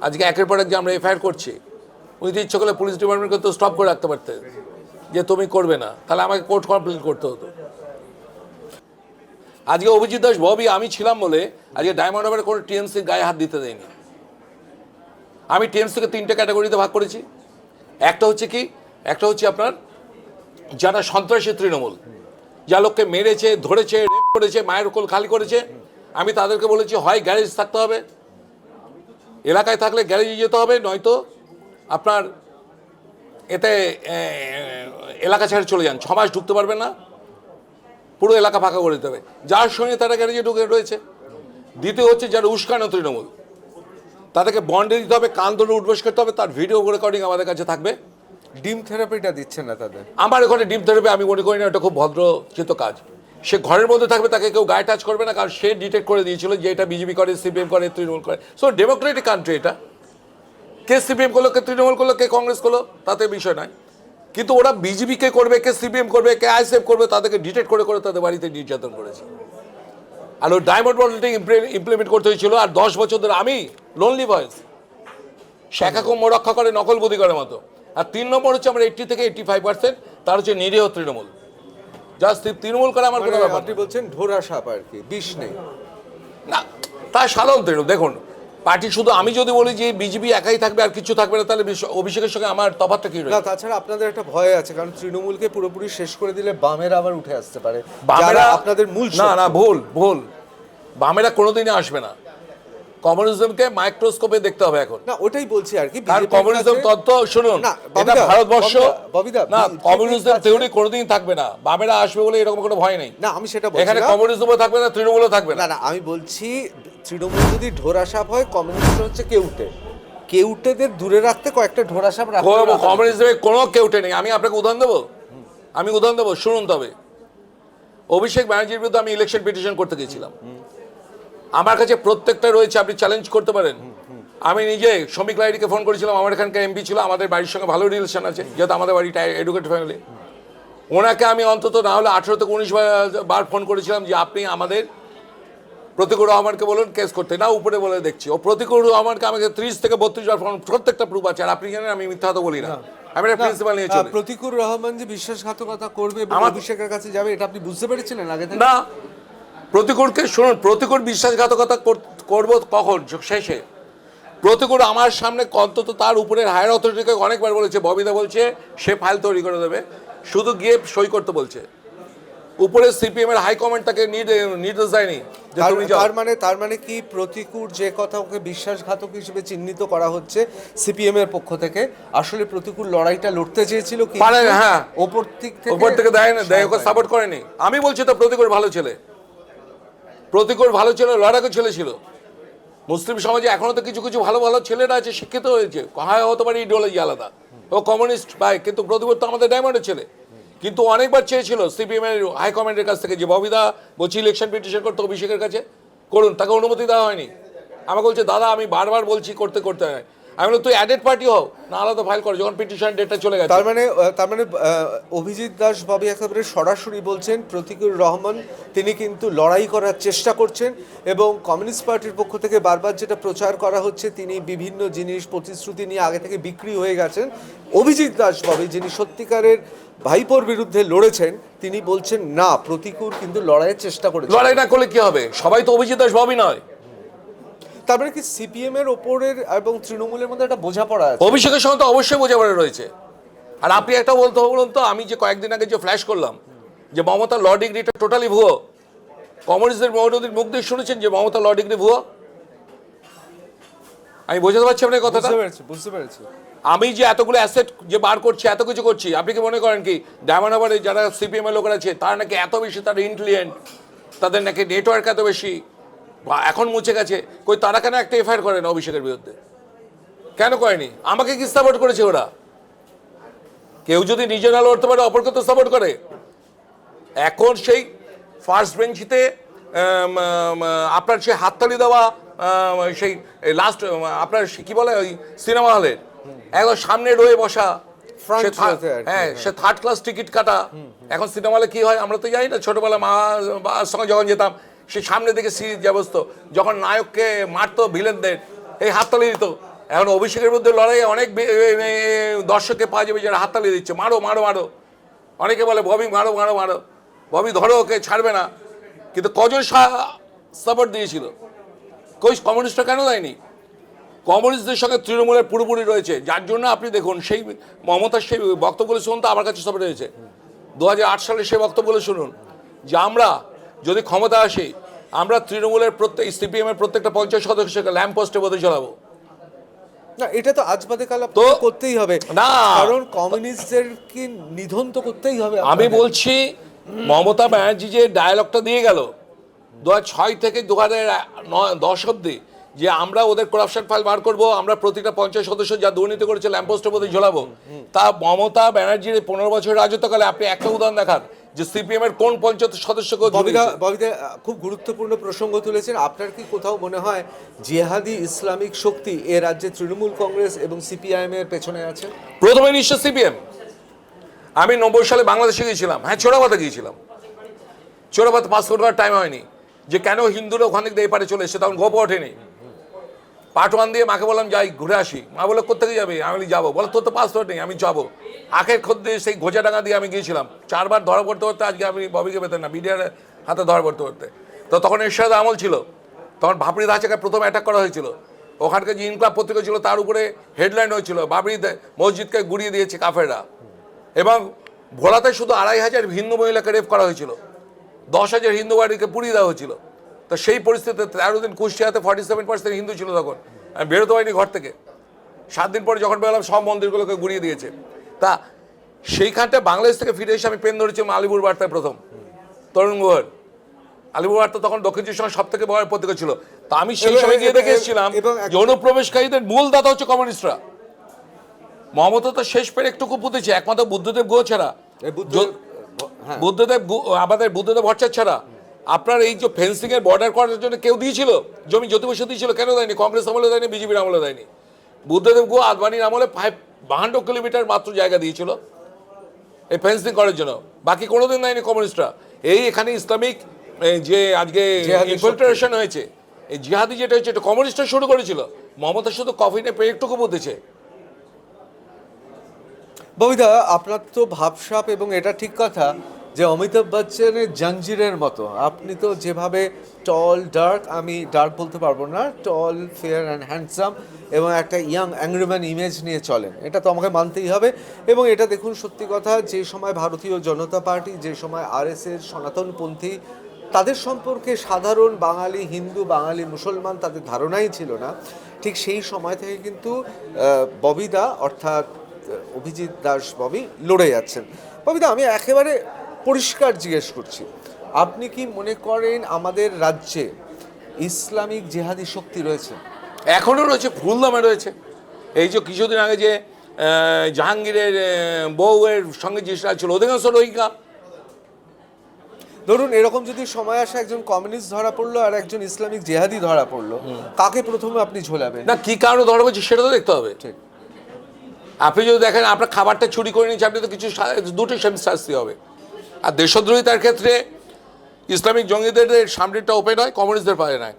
আজকে একের পর এক যে আমরা এফআইআর করছি, উনি তো ইচ্ছে করলে পুলিশ ডিপার্টমেন্টকে তো স্টপ করে রাখতে পারতেন যে তুমি করবে না, তাহলে আমাকে কোর্ট কমপ্লেন করতে হতো। আজকে অভিজিৎ দাস ববি আমি ছিলাম বলে আজকে ডায়মন্ড হারবারে কোনো টিএমসির গায়ে হাত দিতে দেয়নি। আমি টিএমসিকে 3টে ক্যাটাগরিতে ভাগ করেছি। একটা হচ্ছে কি, একটা হচ্ছে আপনার যারা সন্ত্রাসী তৃণমূল, যা লোককে মেরেছে, ধরেছে, রেপ করেছে, মায়ের কোল খালি করেছে, আমি তাদেরকে বলেছি হয় গ্যারেজ থাকতে হবে, এলাকায় থাকলে গ্যারেজে যেতে হবে, নয়তো আপনার এতে এলাকা ছেড়ে চলে যান, 6 মাস ঢুকতে পারবেন না, পুরো এলাকা ফাঁকা করে দিতে হবে। যার সঙ্গে তারা গ্যারেজে ঢুকে রয়েছে। দ্বিতীয় হচ্ছে যারা উস্কানো তৃণমূল, তাদেরকে বন্ডে দিতে হবে, কান ধরে উঠবোস করতে হবে, তার ভিডিও রেকর্ডিং আমাদের কাছে থাকবে। ডিম থেরাপিটা দিচ্ছেন না তাদের? আমার ওখানে ডিম থেরাপি আমি মনে করি না এটা খুব ভদ্রচিত কাজ। সে ঘরের মধ্যে থাকবে, তাকে কেউ গায়ে টাচ করবে না, কারণ সে ডিটেক্ট করে দিয়েছিল যে এটা বিজেপি করে, সিপিএম করে, তৃণমূল করে। সো ডেমোক্রেটিক কান্ট্রি এটা, কে সিপিএম করলো, কে তৃণমূল করলো, কে কংগ্রেস করলো, তাতে বিষয় নয়। কিন্তু ওরা বিজেপি কে করবে, কে সিপিএম করবে, কে আইএসএফ করবে, তাদেরকে ডিটেক্ট করে করে তাদের বাড়িতে নির্যাতন করেছে। আর ওই ডায়মন্ড মডেলটি ইমপ্লিমেন্ট করতে হয়েছিল। আর 10 বছর ধরে আমি লোনলি ভয়েস, শাখাকুম রক্ষা করে নকল বুদ্ধি করার মতো। আর 3 নম্বর হচ্ছে আমরা 80 থেকে 85% তার হচ্ছে নিরীহ তৃণমূল, জাস্ট তৃণমূল করে আমার কোনো ব্যাপার। আপনি বলছেন ঢোরা সাপ আর কি, বিষ নেই না, তা সাধারণ তৃণমূল। দেখুন পার্টি শুধু আমি যদি বলি যে বিজেপি একাই থাকবে আর কিছু থাকবে না, তাহলে অভিষেকের সঙ্গে আমার তফাৎটা কি না। রয়েছে? তাছাড়া আপনাদের একটা ভয় আছে, কারণ তৃণমূলকে পুরোপুরি শেষ করে দিলে বামেরা আবার উঠে আসতে পারে, বামেরা আপনাদের মূল না না, ভুল ভুল, বামেরা কোনোদিনই আসবে না। কমিউনিজমকে মাইক্রোস্কোপে দেখতে হবে এখন। না, ওটাই বলছি আর কি। কারণ কমিউনিজম তত্ত্ব শুনুন, এটা ভারতবর্ষ না, কমিউনিজম থিওরি কোনোদিন থাকবে না। বামেরা আসবে বলে এরকম কোনো ভয় নেই। না, আমি সেটা বলছি এখানে না। কমিউনিজমও থাকবে না, তৃণমূলও থাকবে না। না না, আমি বলছি তৃণমূল যদি ঢোরা সাপ হয়, কমিউনিস্ট হচ্ছে কেউটে, কেউটেদের দূরে রাখতে কয়েকটা ঢোরা সাপ রাখতে হবে। কমিউনিজমে কোনো কেউটে নেই। আমি আপনাকে উদাহরণ দেবো, শুনুন। তবে অভিষেক ব্যানার্জির বিরুদ্ধে আমি ইলেকশন পিটিশন করতে গেছিলাম, আমার কাছে প্রত্যেকটা রয়েছে, আপনি চ্যালেঞ্জ করতে পারেন। আমি নিজে শ্রমিক লাইডিকে ফোন করেছিলাম, আমার এখানকার এমপি ছিল, আমাদের বাড়ির সঙ্গে ভালো রিলেশন আছে, যেহেতু আমাদের বাড়িটা এডুকেটেড ফ্যামিলি। ওনাকে আমি অন্তত না হলে 18 থেকে 19 বার ফোন করেছিলাম যে আপনি আমাদের প্রতিকুর রহমানকে বলুন কেস করতে। না, উপরে বলে দেখছি, ও প্রতিকুর রহমানকে আমাকে 30 থেকে 32 বার ফোন, প্রত্যেকটা প্রুফ আছে। আর আপনি জানেন আমি মিথ্যা কথা বলি না, আমি একটা প্রিন্সিপাল নিয়ে চলি। প্রতিকুর রহমান যে বিশ্বাসঘাতকতা করবে অভিষেকের কাছে যাবে, এটা আপনি বুঝতে পেরেছিলেন আগে থেকে? না, প্রতিকুরকে শুনুন, প্রতিকুর বিশ্বাসঘাতকতা করবো কখন? শেষে প্রতিকুর আমার সামনে অন্তত তার উপরের হায়ার অথরিটিকে অনেকবার বলেছে, ববিদা বলছে সে ফাইল তৈরি করে দেবে, শুধু গিয়ে সই করতে বলছে। উপরে সিপিএম এর হাইকমান্ড তাকে নির্দেশ দেয়নি যে তুমি যাও। তার মানে কি প্রতিকুর যে কথা ওকে বিশ্বাসঘাতক হিসেবে চিহ্নিত করা হচ্ছে সিপিএম এর পক্ষ থেকে, আসলে প্রতিকুর লড়াইটা লড়তে চেয়েছিল কি? হ্যাঁ, উপর থেকে দেয় না, দেয়, ওকে সাপোর্ট করেনি। আমি বলছি তো প্রতিকুর ভালো ছেলে, প্রতিকুর ভালো ছেলে, লড়াকু ছেলে ছিল। মুসলিম সমাজে এখনো তো কিছু কিছু ভালো ভালো ছেলেরা আছে, শিক্ষিত হয়েছে, হতে পারে ইডিওলজি আলাদা, ও কমিউনিস্ট ভাই, কিন্তু প্রতিকুর তো আমাদের ডায়মন্ডের ছেলে। কিন্তু অনেকবার চেয়েছিল সিপিএম এর হাইকমান্ডের কাছ থেকে যে ববিদা বলছি ইলেকশন পিটিশন করতে অভিষেকের কাছে করুন, তাকে অনুমতি দেওয়া হয়নি। আমাকে বলছে দাদা আমি বারবার বলছি করতে হয়। আমি বলি তুই অ্যাডেড পার্টি হও না, আলাদা ফাইল করো, যখন পিটিশন ডেটটা চলে গেছে। তার মানে অভিজিৎ দাস ববি একেবারে সরাসরি বলছেন প্রতিকুর রহমান তিনি কিন্তু লড়াই করার চেষ্টা করছেন, এবং কমিউনিস্ট পার্টির পক্ষ থেকে বারবার যেটা প্রচার করা হচ্ছে তিনি বিভিন্ন জিনিস প্রতিশ্রুতি নিয়ে আগে থেকে বিক্রি হয়ে গেছেন। অভিজিৎ দাস ববি যিনি সত্যিকারের ভাইপোর বিরুদ্ধে লড়েছেন, তিনি বলছেন না, প্রতিকুর কিন্তু লড়াইয়ের চেষ্টা করেছে। লড়াই না করলে কি হবে? সবাই তো অভিজিৎ দাস ববি নয়। তারপরে কি সিপিএম এর ওপরের এবং তৃণমূলের মধ্যে একটা বোঝাপড়া আছে? অভিষেকের সঙ্গে তো অবশ্যই বোঝাপড়া রয়েছে। আর আপনি একটা বলুন তো, আমি যে কয়েকদিন আগে যে ফ্ল্যাশ করলাম যে মমতা ল ডিগ্রিটা টোটালি ভুয়ো, কমিউনিস্টদের মৌলবীর মুখ দিয়ে শুনেছেন যে মমতা ল ডিগ্রি ভুয়ো? আমি বোঝাতে পারছি আপনার কথাটা? বুঝতে পেরেছি। আমি যে এতগুলো অ্যাসেট যে বার করছি, এত কিছু করছি, আপনি কি মনে করেন কি ডায়মন্ড হারবারে যারা সিপিএম এর লোকেরা আছে তারা নাকি এত বেশি তারা ইন্টেলিজেন্ট, তাদের নাকি নেটওয়ার্ক এত বেশি, বা এখন মুছে গেছে? কই তারা কেন একটা এফআইআর করে না অভিষেকের বিরুদ্ধে? কেন করেনি? আমাকে কি সাপোর্ট করেছে ওরা? কেউ যদি নিজে না লড়তে পারে অপরকে তো সাপোর্ট করে। এখন সেই ফার্স্ট বেঞ্চিতে আপনার সেই হাততালি দেওয়া, সেই লাস্ট আপনার কি বলে ওই সিনেমা হলের একদম সামনে রয়ে বসা, হ্যাঁ সে থার্ড ক্লাস টিকিট কাটা। এখন সিনেমা হলে কি হয় আমরা তো জানি না, ছোটবেলা মার সঙ্গে যখন যেতাম সে সামনে দিকে সিরিজ ব্যবস্থা, যখন নায়ককে মারতো ভিলেনদের এই হাততালি দিত। এখন অভিষেকের মধ্যে লড়াই অনেক দর্শককে পাওয়া যাবে যারা হাততালি দিচ্ছে, মারো মারো মারো। অনেকে বলে ববি মারো মারো মারো, ববি ধরো ওকে, ছাড়বে না। কিন্তু কজন সাপোর্ট দিয়েছিল? কই কমিউনিস্টরা কেন দেয়নি? কমিউনিস্টদের সঙ্গে তৃণমূলের পুরোপুরি রয়েছে, যার জন্য আপনি দেখুন সেই মমতার সেই বক্তব্যগুলো শুনুন তো আমার কাছে সব রয়েছে। 2008 সালে সেই বক্তব্যগুলো শুনুন যে আমরা যদি ক্ষমতা আসি আমরা তৃণমূলের সিপিএম এর প্রত্যেকটা পঞ্চায়েত সদস্যকে ল্যাম্প পোস্টে বদলে চালাবো। না, এটা তো আজ বাদে কাল তো করতেই হবে না, কারণ কমিউনিস্টদের কি নিধন তো করতেই হবে। আমি বলছি মমতা ব্যানার্জি যে ডায়ালগটা দিয়ে গেল 2006 থেকে 2010 অব্দি যে আমরা ওদের করাপশন ফাইল বার করবো, আমরা প্রতিটা পঞ্চায়েত সদস্য যা দুর্নীতি করেছে ল্যাম্পোস্টের মধ্যে ঝোলাবো, তা মমতা ব্যানার্জির 15 বছরের রাজত্বকালে আপনি একটা উদাহরণ দেখান যে সিপিএম এর কোন পঞ্চায়েত সদস্যকে? ববিদা খুব গুরুত্বপূর্ণ প্রসঙ্গ তুলেছেন। আপনার কি কোথাও মনে হয় জিহাদি ইসলামিক শক্তি এ রাজ্যে তৃণমূল কংগ্রেস এবং সিপিআইএম এর পেছনে আছে? প্রথমে নিশ্চয় সিপিএম। আমি 90 সালে বাংলাদেশে গিয়েছিলাম, হ্যাঁ চোরাবাতে গিয়েছিলাম, চোরাবাতে পাসপোর্ট করার টাইম হয়নি, যে কেন হিন্দুরা ওখান থেকে এই পারে চলে এসে, তখন গোপ ওঠেনি। পাটওয়ান দিয়ে মাকে বললাম যাই ঘুরে আসি, মা বলে কোথেকে যাবে? আমি বলি যাবো। বলে তোর তো পাসপোর্ট নেই। আমি যাবো। আখের খোঁজ দিয়ে সেই ঘোচাডাঙ্গা দিয়ে আমি গিয়েছিলাম, 4 বার ধরা পড়তে পড়তে আজকে আমি ববিকে পেতেন না, বিডিআর হাতে ধরা পড়তে পড়তে। তো তখন এরশাদ আমল ছিল, তখন ভাবড়ি ধাঁচাকে প্রথম অ্যাটাক করা হয়েছিল। ওখানকার যে ইনকলাব পত্রিকা ছিল তার উপরে হেডলাইন হয়েছিল বাবরি মসজিদকে গুড়িয়ে দিয়েছে কাফেররা, এবং ভোলাতে শুধু 2500 হিন্দু মহিলাকে রেপ করা হয়েছিল, 10,000 হিন্দু বাড়িকে পুড়িয়ে দেওয়া হয়েছিল। তো সেই পরিস্থিতিতে 13 দিন কুষ্টিয়াতে 47% হিন্দু ছিল, তখন আমি বেরোতে পারিনি ঘর থেকে। 7 দিন পরে যখন বেরোলাম সব মন্দিরগুলোকে গুড়িয়ে দিয়েছে। তা সেইখানটা বাংলাদেশ থেকে ফিরে এসে আমি পেন ধরেছিলাম আলিপুর বার্তায়, প্রথম তরুণ গোয়ার আলিপুর বার্তা তখন দক্ষিণ চব্বিশ পরগনার সব থেকে বড় পত্রিকা ছিল। তা আমি সেই সময় গিয়ে দেখে এসেছিলাম যে অনুপ্রবেশকারীদের মূল দাতা হচ্ছে কমিউনিস্টরা। মমতা তো শেষ পেরে একটুকু পুঁতেছে একমাত্র বুদ্ধদেব গুহ ছাড়া, আমাদের বুদ্ধদেব ভট্টাচার্য ছাড়া। আপনার এই যে ফেন্সিং এর বর্ডার করার জন্য কেউ দিয়েছিল জমি? জ্যোতি বসু দিয়েছিল। কেন দেয়নি? কংগ্রেস আমলে দেয়নি, বিজেপির আমলে দেয়নি। বুদ্ধদেব গুহ আদবানির আমলে 52 কিলোমিটার মাত্র জায়গা দিয়েছিল এই ফেন্সিং করার জন্য, বাকি কোনোদিন দেয়নি কমিউনিস্টরা। এই এখানে ইসলামিক যে আজকে ইনফিল্ট্রেশন হয়েছে, এই জিহাদি যেটা হচ্ছে এটা কমিউনিস্টরা শুরু করেছিল। মমতা শুধু কফিনে পেয়ে একটুকু বুঝেছে। ববিদা, আপনার তো ভাবসাব এবং এটা ঠিক কথা যে অমিতাভ বচ্চনের জঞ্জিরের মতো আপনি তো যেভাবে টল ডার্ক, আমি ডার্ক বলতে পারবো না, টল ফেয়ার অ্যান্ড হ্যান্ডসাম এবং একটা ইয়াং অ্যাংরিম্যান ইমেজ নিয়ে চলেন, এটা তো আমাকে মানতেই হবে। এবং এটা দেখুন সত্যি কথা, যে সময় ভারতীয় জনতা পার্টি, যে সময় আরএসএস, সনাতনপন্থী, তাদের সম্পর্কে সাধারণ বাঙালি হিন্দু, বাঙালি মুসলমান তাদের ধারণাই ছিল না, ঠিক সেই সময় থেকে কিন্তু ববিদা অর্থাৎ অভিজিৎ দাস ববি লড়ে যাচ্ছেন। ববিদা, আমি একেবারে পরিষ্কার জিজ্ঞেস করছি, আপনি কি মনে করেন আমাদের রাজ্যে ইসলামিক জেহাদি শক্তি রয়েছে? এখনও রয়েছে, ফুল দামে রয়েছে। এই যে কিছুদিন আগে যে জাহাঙ্গীরের বউয়ের সঙ্গে যে ছিল অধিকাংশ রোহিঙ্গা। ধরুন এরকম যদি সময় আসে একজন কমিউনিস্ট ধরা পড়লো আর একজন ইসলামিক জেহাদি ধরা পড়লো, কাকে প্রথমে আপনি ঝোলাবেন? না, কি কারণে ধরা পড়ছে সেটা তো দেখতে হবে। ঠিক, আপনি যদি দেখেন আপনার খাবারটা চুরি করে নিচ্ছে, আপনি তো কিছু দুটোই শাস্তি হবে। আর দেশদ্রোহিতার ক্ষেত্রে ইসলামিক জঙ্গিদের সামনেটা ওপেন হয়, কমিউনিস্টদের পারে না।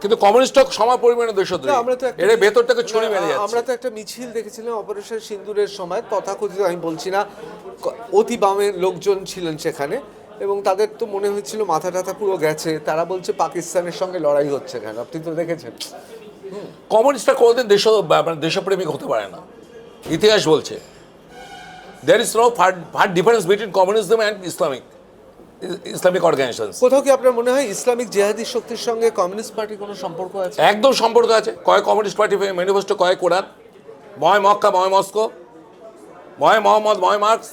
কিন্তু কমিউনিস্টরা সমান পরিমাণে দেশদ্রোহী, এর ভেতর থেকে ছুরি মেরে যাচ্ছে। আমরা তো একটা মিছিল দেখেছিলাম অপারেশন সিন্দুরের সময়, তথাকথিত, আমি বলছি না, অতি বামের লোকজন ছিলেন সেখানে, এবং তাদের তো মনে হয়েছিল মাথা টাথা পুরো গেছে, তারা বলছে পাকিস্তানের সঙ্গে লড়াই হচ্ছে কেন, আপনি তো দেখেছেন। কমিউনিস্টরা কোনোদিন দেশপ্রেমিক হতে পারে না, ইতিহাস বলছে। There is no far difference between communism and Islamic organisations. কোথাও কি আপনার মনে হয় ইসলামিক জিহাদি শক্তির সঙ্গে কমিউনিস্ট পার্টির কোনো সম্পর্ক আছে? একদম সম্পর্ক আছে। কয় কমিউনিস্ট পার্টি ম্যানিফেস্টো, কয় কোরআন, ময় মক্কা, ময় মস্কো, ময় মোহাম্মদ, ময় মার্কস,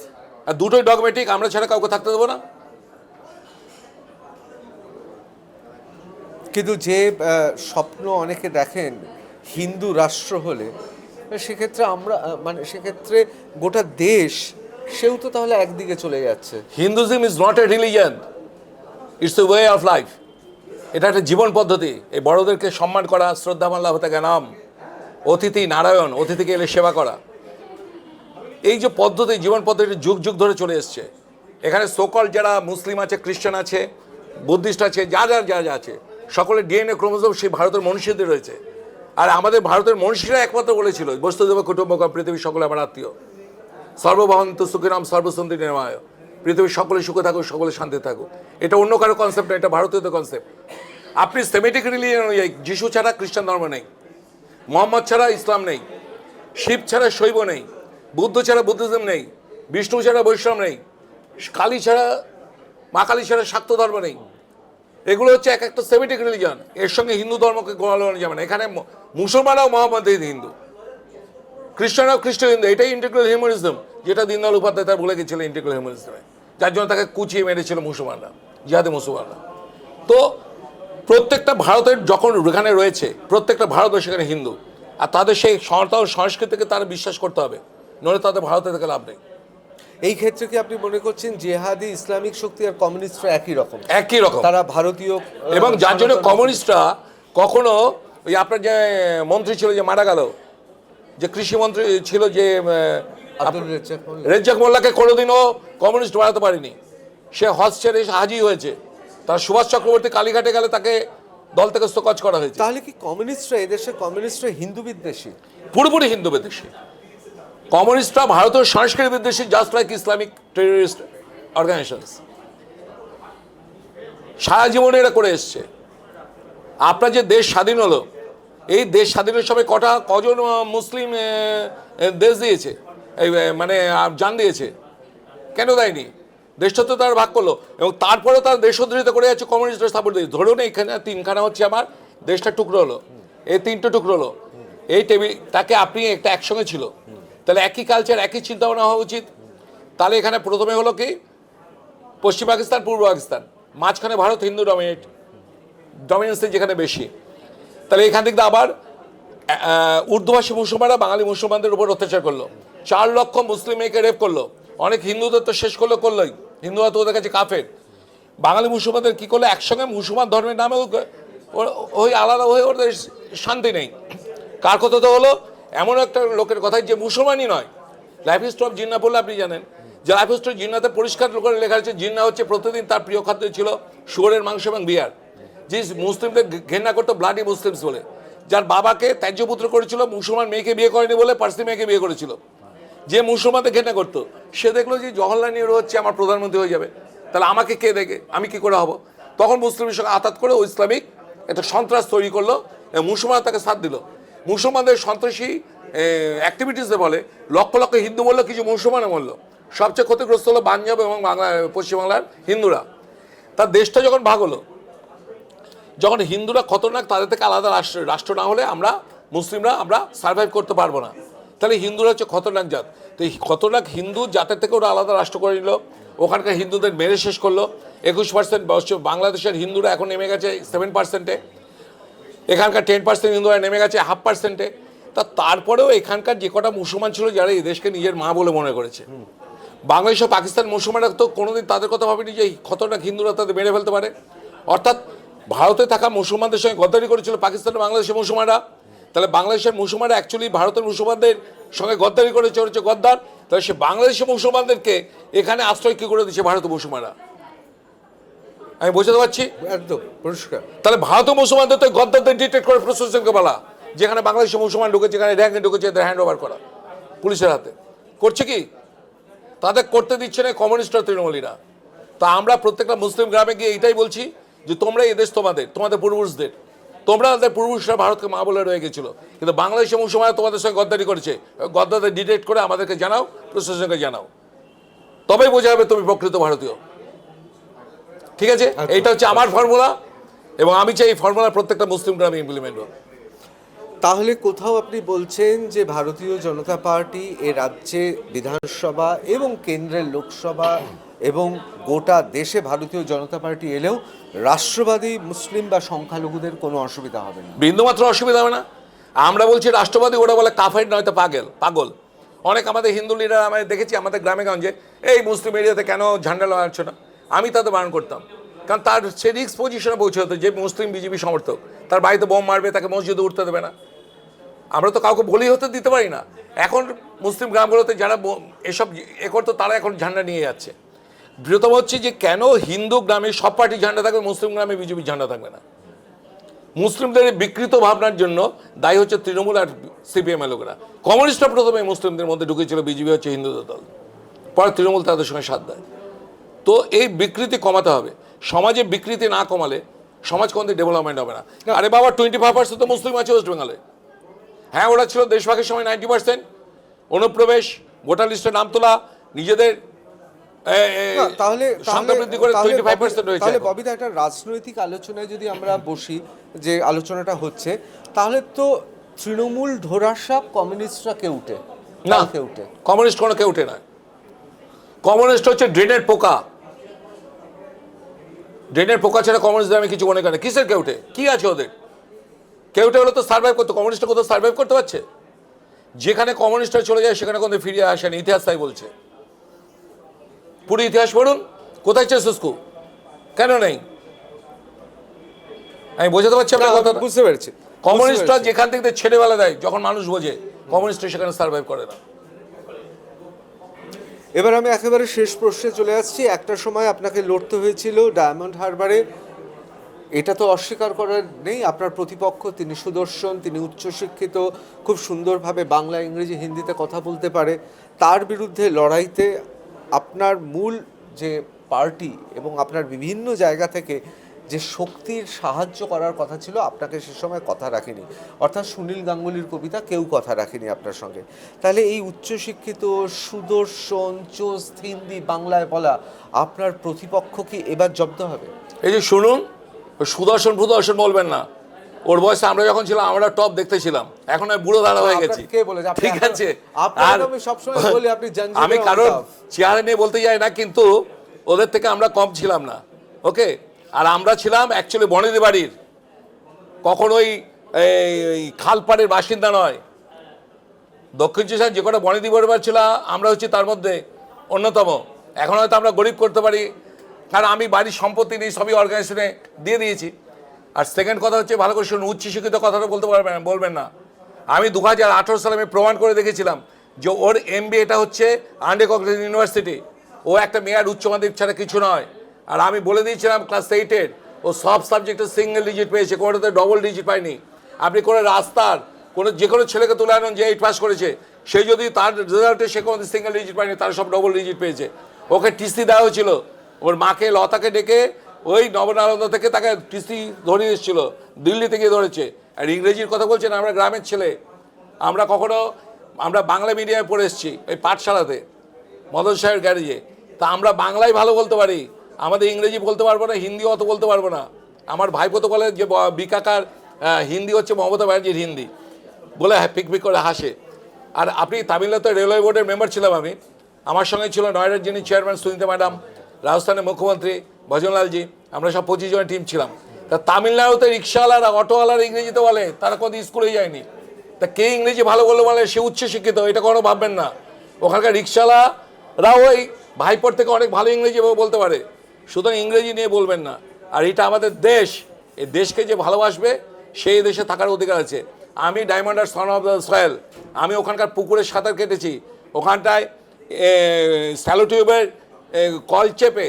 আর দুটোই ডগমেটিক, আমরা ছাড়া কাউকে থাকতে দেবো না। কিন্তু যে স্বপ্ন অনেকে দেখেন হিন্দু রাষ্ট্র হলে, সেক্ষেত্রে আমরা মানে সেক্ষেত্রে গোটা দেশ সেও তো তাহলে একদিকে চলে যাচ্ছে। Hinduism is not a religion, it's a way of life. এটা একটা জীবন পদ্ধতি। এই বড়োদেরকে সম্মান করা, শ্রদ্ধামান লাভতে জ্ঞানাম, অতিথি নারায়ণ, অতিথিকে এলে সেবা করা, এই যে পদ্ধতি, জীবন পদ্ধতি যুগ যুগ ধরে চলে এসছে। এখানে সোকল যারা মুসলিম আছে, খ্রিস্টান আছে, বুদ্ধিস্ট আছে, যা আছে, সকলের ডিএনএ ক্রোমোজোম সেই ভারতের মনীষীদের রয়েছে। আর আমাদের ভারতের মনীষীরা একমাত্র বলেছিল বস্তুদেব কুটুম্বকম, পৃথিবীর সকলে আমার আত্মীয়, সর্বভবন্তু সুখিনাম সর্বসন্ধি নির্মায়, পৃথিবীর সকলে সুখে থাকুক, সকলে শান্তি থাকুক। এটা অন্য কারো কনসেপ্ট না, এটা ভারতীয় কনসেপ্ট। আপনি সেমেটিক রিলিজিয়ন অনুযায়ী যিশু ছাড়া খ্রিস্টান ধর্ম নেই, মোহাম্মদ ছাড়া ইসলাম নেই, শিব ছাড়া শৈব নেই, বুদ্ধ ছাড়া বুদ্ধিজম নেই, বিষ্ণু ছাড়া বৈষ্ণব নেই, কালী ছাড়া মা কালী ছাড়া শাক্ত ধর্ম নেই। এগুলো হচ্ছে এক একটা সেমেটিক রিলিজন। এর সঙ্গে হিন্দু ধর্মকে গোলানো যাবে না। এখানে মুসলমানরাও মোহাম্মদ হিন্দু, খ্রিস্টানরাও খ্রিস্ট হিন্দু। এটাই ইন্টিগ্রাল হিউম্যানিজম, যেটা দীনদয়াল উপাধ্যায় তার বলে গেছিলেন ইন্টিগ্রাল হিউম্যানিজমে, যার জন্য তাকে কুচিয়ে মেরেছিল মুসলমানরা, জিহাদি মুসলমানরা। তো প্রত্যেকটা ভারতের যখন এখানে রয়েছে, প্রত্যেকটা ভারতবর্ষ সেখানে হিন্দু, আর তাদের সেই সনাতন সংস্কৃতিকে তারা বিশ্বাস করতে হবে, নইলে তাদের ভারতে থেকে লাভ নেই। এই ক্ষেত্রে কি আপনি মনে করছেন জেহাদি ইসলামিক শক্তি আর কমিউনিস্টরা একই রকম? একই রকম, তারা ভারতীয়। এবং যার জন্য কমিউনিস্টরা কখনো ওই আপনার যে মন্ত্রী ছিল যে মারা গেল, যে কৃষি মন্ত্রী ছিল যে রেজ্জাক মোল্লাকে কোনোদিনও কমিউনিস্ট বাড়াতে পারেনি। সে হজ ছেড়ে হাজি হয়েছে। তার সুভাষ চক্রবর্তী কালীঘাটে গেলে তাকে দল থেকে স্তকচ করা হয়েছে। তাহলে কি কমিউনিস্টরা, এদেশে কমিউনিস্টরা হিন্দু বিদ্বেষী? পুরোপুরি হিন্দু বিদ্বেষী। কমিউনিস্টরা ভারতের সংস্কৃতি বিদ্বেষী, just like Islamic terrorist organisations. সারা জীবনে এরা করে এসছে। আপনার যে দেশ স্বাধীন হলো, এই দেশ স্বাধীনের সময় কজন মুসলিম দেশ দিয়েছে, এই মানে জান দিয়েছে? কেন দেয়নি? দেশটা তো তারা ভাগ করলো, এবং তারপরেও তারা দেশোদ্ধৃত করে যাচ্ছে কমিউনিস্টরা সাপোর্ট দিয়ে। ধরুন এইখানে তিনখানা হচ্ছে আমার দেশটা টুকরো হলো, এই তিনটে টুকরো হলো, এই টেবিলটাকে আপনি একটা একসঙ্গে ছিল, তাহলে একই কালচার, একই চিন্তাভাবনা হওয়া উচিত। তাহলে এখানে প্রথমে হলো কি পশ্চিম পাকিস্তান, পূর্ব পাকিস্তান, মাঝখানে ভারত হিন্দু ডমিনেন্সে যেখানে বেশি। তাহলে এখান থেকে আবার উর্দুভাষী মুসলমানরা বাঙালি মুসলমানদের উপর অত্যাচার করলো, 4 লক্ষ মুসলিম মেয়েকে রেপ করলো, অনেক হিন্দুদের তো শেষ করলোই, হিন্দুরা তো ওদের কাছে কাফের। বাঙালি মুসলমানদের কী করলো, একসঙ্গে মুসলমান ধর্মের নামে ওই আলাদা হয়ে ওদের শান্তি নেই। কার কথা তো হলো এমন একটা লোকের কথাই যে মুসলমানই নয়। লাইফ হিস্ট্রি অফ জিন্না বললে আপনি জানেন যে লাইফ হিস্ট্রি জিন্নাতে পরিষ্কার করে লেখা আছে, জিন্না হচ্ছে প্রতিদিন তার প্রিয় খাদ্য ছিল শুয়োরের মাংস এবং বিয়ার। যে মুসলিমদের ঘেন্না করতো ব্লাডি মুসলিমস বলে, যার বাবাকে ত্যায্যপুত্র করেছিল, মুসলমান মেয়েকে বিয়ে করেনি বলে পার্সি মেয়েকে বিয়ে করেছিল, যে মুসলমানদের ঘেন্না করতো, সে দেখলো যে জওহরলাল নেহরু হচ্ছে আমার প্রধানমন্ত্রী হয়ে যাবে, তাহলে আমাকে কে দেখে, আমি কি করে হব? তখন মুসলিমের সঙ্গে আতাত করে ও ইসলামিক একটা সন্ত্রাস তৈরি করলো, মুসলমান তাকে সাথ দিল। মুসলমানদের সন্ত্রাসী অ্যাক্টিভিটিসে বলে লক্ষ লক্ষ হিন্দু বললো, কিছু মুসলমানও বললো। সবচেয়ে ক্ষতিগ্রস্ত হলো পাঞ্জাব এবং পশ্চিমবাংলার হিন্দুরা। তার দেশটা যখন ভাগ হলো, যখন হিন্দুরা খতরনাক, তাদের থেকে আলাদা রাষ্ট্র না হলে আমরা মুসলিমরা আমরা সার্ভাইভ করতে পারবো না। তাহলে হিন্দুরা হচ্ছে খতরনাক জাত। তো এই খতরনাক হিন্দু জাতের থেকে ওরা আলাদা রাষ্ট্র করে নিল, ওখানকার হিন্দুদের মেরে শেষ করলো। 21% বাংলাদেশের হিন্দুরা এখন নেমে গেছে 7%-এ, এখানকার 10% হিন্দুরা নেমে গেছে 0.5%-এ। তারপরেও এখানকার যে কটা মুসলমান ছিল যারা এই দেশকে নিজের মা বলে মনে করেছে, বাংলাদেশ ও পাকিস্তান মুসলমানরা তো কোনোদিন তাদের কথা ভাবেনি যে এই খতরনাক হিন্দুরা তাদের মেরে ফেলতে পারে। অর্থাৎ ভারতে থাকা মুসলমানদের সঙ্গে গদ্দারি করেছিল পাকিস্তান ও বাংলাদেশের মুসলমানরা। তাহলে বাংলাদেশের মুসলমানরা অ্যাকচুয়ালি ভারতের মুসলমানদের সঙ্গে গদ্দারি করে চলেছে গদ্দার। তাহলে সে বাংলাদেশের মুসলমানদেরকে এখানে আশ্রয় কী করে দিচ্ছে ভারতের মুসলমানরা? আমি বোঝাতে পারছি? একদম পরিষ্কার। তাহলে ভারতীয় মুসলমানদের তো গদ্দারদের ডিটেক্ট করে প্রশাসনকে বলা, যেখানে বাংলাদেশের মুসলমান ঢুকেছে, যেখানে র্যাঙ্কে ঢুকেছে, এদের হ্যান্ড ওভার করা পুলিশের হাতে। করছে কি? তাদের করতে দিচ্ছে না কমিউনিস্ট তৃণমূলীরা। তা আমরা প্রত্যেকটা মুসলিম গ্রামে গিয়ে এটাই বলছি যে তোমরা এই দেশ তোমাদের পূর্বপুরুষদের, তোমাদের পূর্বপুরুষরা ভারতকে মা বলে রয়ে গেছিল, কিন্তু বাংলাদেশের মুসলমানরা তোমাদের সঙ্গে গদ্দারি করেছে। গদ্দারদের ডিটেক্ট করে আমাদেরকে জানাও, প্রশাসনকে জানাও, তবেই বোঝা যাবে তুমি প্রকৃত ভারতীয়। ঠিক আছে, এইটা হচ্ছে আমার ফর্মুলা, এবং আমি চাই এই ফর্মুলা প্রত্যেকটা মুসলিম গ্রামে ইমপ্লিমেন্ট হোক। তাহলে কোথাও আপনি বলছেন যে ভারতীয় জনতা পার্টি এ রাজ্যে বিধানসভা এবং কেন্দ্রের লোকসভা এবং গোটা দেশে ভারতীয় জনতা পার্টি এলেও রাষ্ট্রবাদী মুসলিম বা সংখ্যালঘুদের কোনো অসুবিধা হবে না? বিন্দুমাত্র অসুবিধা হবে না। আমরা বলছি রাষ্ট্রবাদী, ওরা বলে কাফের নয়তো পাগল। অনেক আমাদের হিন্দু লিডার আমি দেখেছি আমাদের গ্রামে গঞ্জে, এই মুসলিম এরিয়াতে কেন ঝান্ডা লাগাচ্ছ না? আমি তাদের বারণ করতাম, কারণ তার সে রিক্স পজিশনে পৌঁছে হতো, যে মুসলিম বিজেপি সমর্থক, তার বাড়িতে বোম মারবে, তাকে মসজিদে উঠতে দেবে না। আমরা তো কাউকে বলি হতে দিতে পারি না। এখন মুসলিম গ্রামগুলোতে যারা এসব করতো তারা এখন ঝান্ডা নিয়ে যাচ্ছে। বৃহত্তম হচ্ছে যে কেন হিন্দু গ্রামে সব পার্টি ঝান্ডা থাকবে, মুসলিম গ্রামে বিজেপি ঝান্ডা থাকবে না? মুসলিমদের বিকৃত ভাবনার জন্য দায়ী হচ্ছে তৃণমূল আর সিপিএমের লোকেরা। কমিউনিস্টরা প্রথমে মুসলিমদের মধ্যে ঢুকেছিল, বিজেপি হচ্ছে হিন্দুদের দল, পরে তৃণমূল তাদের সঙ্গে সাথ দেয়। তো এই বিকৃতি কমাতে হবে। সমাজে বিকৃতি না কমালে সমাজ কোনদিন ডেভেলপমেন্ট হবে না। আরে বাবা, 25% তো মুসলিম আছে ওয়েস্ট বেঙ্গলে। হ্যাঁ, ওরা ছিল দেশভাগের সময় 90%, অনুপ্রবেশ, ভোটার লিস্টে নাম তোলা, নিজেদের সংখ্যা বৃদ্ধি করে 25% হয়েছে। তাহলে ববিদা, একটা রাজনৈতিক আলোচনায় যদি আমরা বসি, যে আলোচনাটা হচ্ছে, তাহলে তো তৃণমূল ধরাসাপ, কমিউনিস্টরা কেউটে না, কেউটে কমিউনিস্ট কোনো কেউটে না। কমিউনিস্ট হচ্ছে ড্রেনের পোকা। ড্রেনের পোকা ছাড়া কমিউনিস্টদের আমি কিছু মনে করি না। কিসের কেউটে? কি আছে ওদের? কেউটে হলে তো সার্ভাইভ করতো, কমিউনিস্টরা কোথাও সার্ভাইভ করতে পারছে? যেখানে কমিউনিস্টরা চলে যায় সেখানে কোনো ফিরে আসেনি, ইতিহাস তাই বলছে। পুরো ইতিহাস পড়ুন, কোথায় চেসুস্কু, কেন নেই? আমি বোঝাতে পারছি আপনার কথা? বুঝতে পেরেছি। কমিউনিস্টরা যেখান থেকে ছেড়েবেলা দেয়, যখন মানুষ বোঝে, কমিউনিস্টরা সেখানে সার্ভাইভ করে না। এবার আমি একেবারে শেষ প্রশ্নে চলে আসছি। একটা সময় আপনাকে লড়তে হয়েছিল ডায়মন্ড হারবারে, এটা তো অস্বীকার করার নেই। আপনার প্রতিপক্ষ, তিনি সুদর্শন, তিনি উচ্চশিক্ষিত, খুব সুন্দরভাবে বাংলা, ইংরেজি, হিন্দিতে কথা বলতে পারে। তার বিরুদ্ধে লড়াইতে আপনার মূল যে পার্টি এবং আপনার বিভিন্ন জায়গা থেকে যে শক্তির সাহায্য করার কথা ছিল, আপনাকে সে সময় কথা রাখেনি। অর্থাৎ সুনীল গাঙ্গুলির কবিতা, কেউ কথা রাখেনি আপনার সঙ্গে। তাহলে এই উচ্চশিক্ষিত সুদর্শন চোস হিন্দি বাংলায় বলা আপনার প্রতিপক্ষ কি এবার জব্দ হবে? এই যে শুনুন, সুদর্শন বলবেন না। ওর বয়সে আমরা যখন ছিলাম আমরা টপ দেখতে ছিলাম, এখন আমি বুড়ো দাঁড়া হয়ে গেছি। কে বলেছে? ঠিক আছে, আর আমি সবসময় বলি আপনি জানেন, আমি কারণ চেয়ারে নিয়ে বলতে যাই না, কিন্তু ওদের থেকে আমরা কম ছিলাম না। ওকে, আর আমরা ছিলাম অ্যাকচুয়ালি বনেদি বাড়ির, কখনোই এই খালপাড়ের বাসিন্দা নয়। দক্ষিণ চব্বিশ যে কটা বনেদি পরিবার ছিল, আমরা হচ্ছি তার মধ্যে অন্যতম। এখন হয়তো আমরা গরিব করতে পারি, কারণ আমি বাড়ির সম্পত্তি নিয়ে সবই অর্গানাইজেশনে দিয়ে দিয়েছি। আর সেকেন্ড কথা হচ্ছে, ভালো করে শুনুন, উচ্চশিক্ষিত কথাটা বলবেন না। আমি 2018 সালে আমি প্রমাণ করে দেখেছিলাম যে ওর MBA হচ্ছে আনরিকগনাইজড ইউনিভার্সিটি। ও একটা মেয়ার উচ্চ মাধ্যমিক ছাড়া কিছু নয়। আর আমি বলে দিয়েছিলাম ক্লাস 8-এর ও সব সাবজেক্টে সিঙ্গেল ডিজিট পেয়েছে, কোনোটাতে ডবল ডিজিট পায়নি। আপনি কোনো রাস্তার যে কোনো ছেলেকে তুলে আনুন যে 8 পাস করেছে, সে যদি তার রেজাল্টে সে কোনো সিঙ্গেল ডিজিট পায়নি, তারা সব ডবল ডিজিট পেয়েছে। ওকে টিসি দেওয়া হয়েছিল, ওর মাকে লতাকে ডেকে ওই নবনালন্দা থেকে তাকে টিসি ধরিয়ে এসেছিল, দিল্লি থেকে ধরেছে। আর ইংরেজির কথা বলছেন, আমরা গ্রামের ছেলে, আমরা বাংলা মিডিয়ামে পড়ে এসেছি, ওই পাঠশালাতে মদন সাহেবের গ্যারেজে। তা আমরা বাংলাই ভালো বলতে পারি, আমাদের ইংরেজি বলতে পারবো না, হিন্দিও অত বলতে পারবো না। আমার ভাইপো তো বলে যে বিকাকার হিন্দি হচ্ছে মমতা ব্যানার্জির হিন্দি, বলে পিক করে হাসে। আর আপনি তামিলনাড়ুতে রেলওয়ে বোর্ডের মেম্বার ছিলাম আমি, আমার সঙ্গে ছিল নয়ডার যিনি চেয়ারম্যান সুনীতা ম্যাডাম, রাজস্থানের মুখ্যমন্ত্রী ভজনলালজি, আমরা সব 25 জনের টিম ছিলাম। তা তামিলনাড়ুতে রিক্সাওয়ালারা অটোওয়ালারা ইংরেজিতে বলে, তারা কোনো স্কুলে যায়নি। তা কে ইংরেজি ভালো বলে সে উচ্চশিক্ষিত, এটা কোনো ভাববেন না। ওখানকার রিক্সাওয়ালারাও ওই ভাইপোর থেকে অনেক ভালো ইংরেজি বলতে পারে, সুতরাং ইংরেজি নিয়ে বলবেন না। আর এটা আমাদের দেশ, এই দেশকে যে ভালোবাসবে সেই দেশে থাকার অধিকার আছে। আমি ডায়মন্ড আর সন অফ দ্য সয়েল, আমি ওখানকার পুকুরে সাঁতার কেটেছি, ওখানটায় স্যালোটিউবের কল চেপে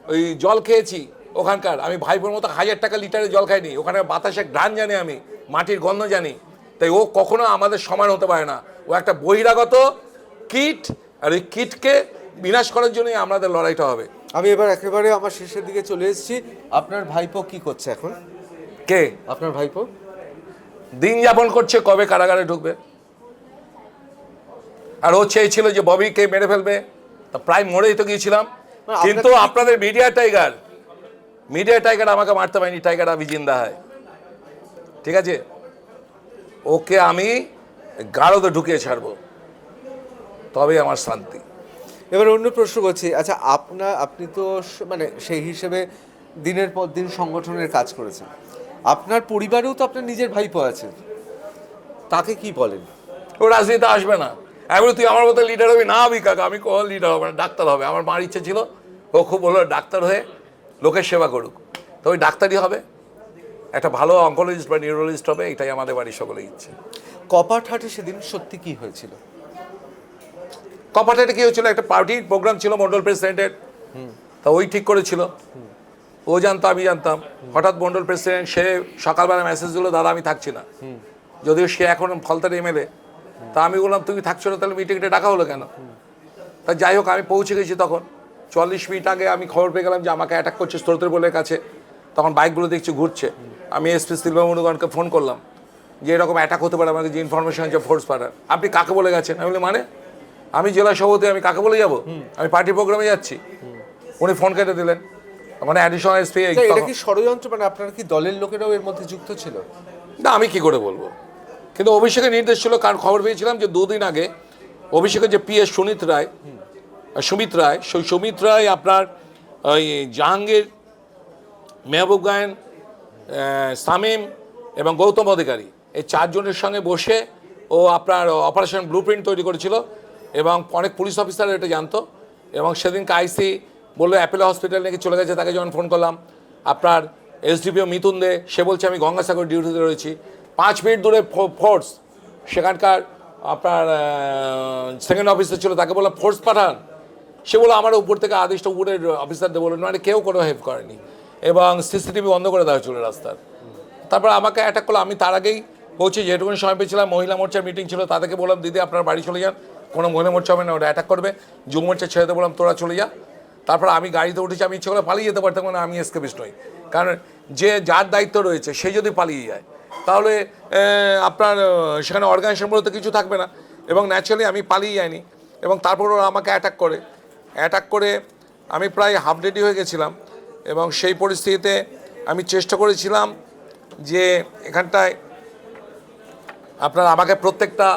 ওই জল খেয়েছি ওখানকার। আমি ভাইপোর মতো 1000 টাকা লিটারে জল খাইনি, ওখানে বাতাসের ঘ্রাণ জানি, আমি মাটির গন্ধ জানি। তাই ও কখনো আমাদের সমান হতে পারে না, ও একটা বহিরাগত কীট। আর ওই কীটকে বিনাশ করার জন্যই আমাদের লড়াইটা হবে। আমি এবার একেবারে আমার শেষের দিকে চলে এসেছি। আপনার ভাইপো কি করছে এখন? কে? আপনার ভাইপো দিন যাপন করছে, কবে কারাগারে ঢুকবে। আর ও চেয়েছিল যে ববিকে মেরে ফেলবে, তা প্রায় মরেই তো গিয়েছিলাম। কিন্তু আপনাদের মিডিয়া টাইগার আমাকে মারতে পারেনি, টাইগার আবি জিন্দা হয়। ঠিক আছে, ওকে আমি গাড়োতে ঢুকিয়ে ছাড়বো, তবে আমার শান্তি। এবার অন্য প্রশ্ন করছি, আচ্ছা আপনি তো মানে সেই হিসেবে দিনের পর দিন সংগঠনের কাজ করেছেন, আপনার পরিবারেও তো আপনার নিজের ভাইপো আছে, তাকে কি বলেন? ও রাজনীতিতে আসবে না। এখন তুই আমার মতো লিডার হবি না? হবি কাকা, আমি কোন লিডার হবে না, ডাক্তার হবে। আমার মার ইচ্ছে ছিল ও খুব বললো ডাক্তার হয়ে লোকের সেবা করুক, তো ওই ডাক্তারই হবে, একটা ভালো অঙ্কোলজিস্ট বা নিউরোলজিস্ট হবে, এটাই আমাদের বাড়ির সকলের ইচ্ছে। কপারহাটে সেদিন সত্যি কি হয়েছিল? কপারহাটে কি হয়েছিল, একটা পার্টির প্রোগ্রাম ছিল মন্ডল প্রেসিডেন্টের, তা ওই ঠিক করেছিল। ও জানতো, আমি জানতাম। হঠাৎ মন্ডল প্রেসিডেন্ট সে সকালবেলা মেসেজ দিল, দাদা আমি থাকছি না, যদিও সে এখন ফলতার এমএলএ। তা আমি বললাম তুমি থাকছো না, তাহলে মিটিংটা ডাকা হলো কেন? তা যাই হোক, আমি পৌঁছে গেছি তখন 40 মিনিট আগে আমি খবর পেয়ে গেলাম যে আমাকে অ্যাটাক করছে স্তোত্রবলের কাছে। তখন বাইকগুলো দেখছি ঘুরছে। আমি এসপি শিল্পা মুরুগানকে ফোন করলাম যে এরকম অ্যাটাক হতে পারে, আমাকে যে ইনফরমেশন আছে ফোর্স পাঠান। আপনি কাকে বলে গেছেন? আমি বলি মানে আমি জেলা সভাপতি, আমি কাকে বলে যাব? আমি পার্টি প্রোগ্রামে যাচ্ছি। উনি ফোন কেটে দিলেন, মানে অ্যাডিশনাল এসপি। এটা কি ষড়যন্ত্র? মানে আপনার কি দলের লোকেরাও এর মধ্যে যুক্ত ছিল? না, আমি কি করে বলবো, কিন্তু অভিষেকের নির্দেশ ছিল। কারণ খবর পেয়েছিলাম যে 2 দিন আগে অভিষেকের যে পিএস সুমিত রায়, সেই সুমিত রায় আপনার ওই জাহাঙ্গীর, মেহবুব গায়েন, সামিম এবং গৌতম অধিকারী, এই 4 জনের সঙ্গে বসে ও আপনার অপারেশন ব্লুপ্রিন্ট তৈরি করেছিল, এবং অনেক পুলিশ অফিসার এটা জানতো। এবং সেদিনকে আইসি বললো অ্যাপেলো হসপিটাল নাকি চলে গেছে, তাকে যখন ফোন করলাম আপনার এসডিপিও মিথুন দে, সে বলছে আমি গঙ্গাসাগর ডিউটিতে রয়েছি। 5 মিনিট দূরে ফোর্স, সেখানকার আপনার সেকেন্ড অফিসার ছিল, তাকে বললাম ফোর্স পাঠান। সে বললো আমার উপর থেকে আদেশটা উপরের অফিসারদের বললো, মানে কেউ কোনো হেল্প করেনি। এবং সিসিটিভি বন্ধ করে দেওয়া হয়েছিল রাস্তার। তারপর আমাকে অ্যাটাক করলো। আমি তার আগেই পৌঁছে যেটুকুনি সময় পেয়েছিলাম, মহিলা মোর্চার মিটিং ছিল, তাদেরকে বললাম দিদি আপনার বাড়ি চলে যান, কোনো মহিলা মোর্চা হবে না, ওরা অ্যাটাক করবে। যুব মোর্চা ছেড়ে দিয়ে বললাম তোরা চলে যা। তারপর আমি গাড়িতে উঠেছি, আমি ইচ্ছে করে পালিয়ে যেতে পারতাম না, আমি এসকেপিস্ট নই। কারণ যে যার দায়িত্ব রয়েছে সে যদি পালিয়ে যায় তাহলে আপনার সেখানে অর্গানাইজেশন বলতে কিছু থাকবে না। এবং ন্যাচারালি আমি পালিয়ে যাইনি। এবং তারপর ওরা আমাকে অ্যাটাক করে আমি প্রায় হাফ ডেডি হয়ে গেছিলাম। এবং সেই পরিস্থিতিতে আমি চেষ্টা করেছিলাম যে এখানটায় আপনার আমাকে প্রত্যেকটা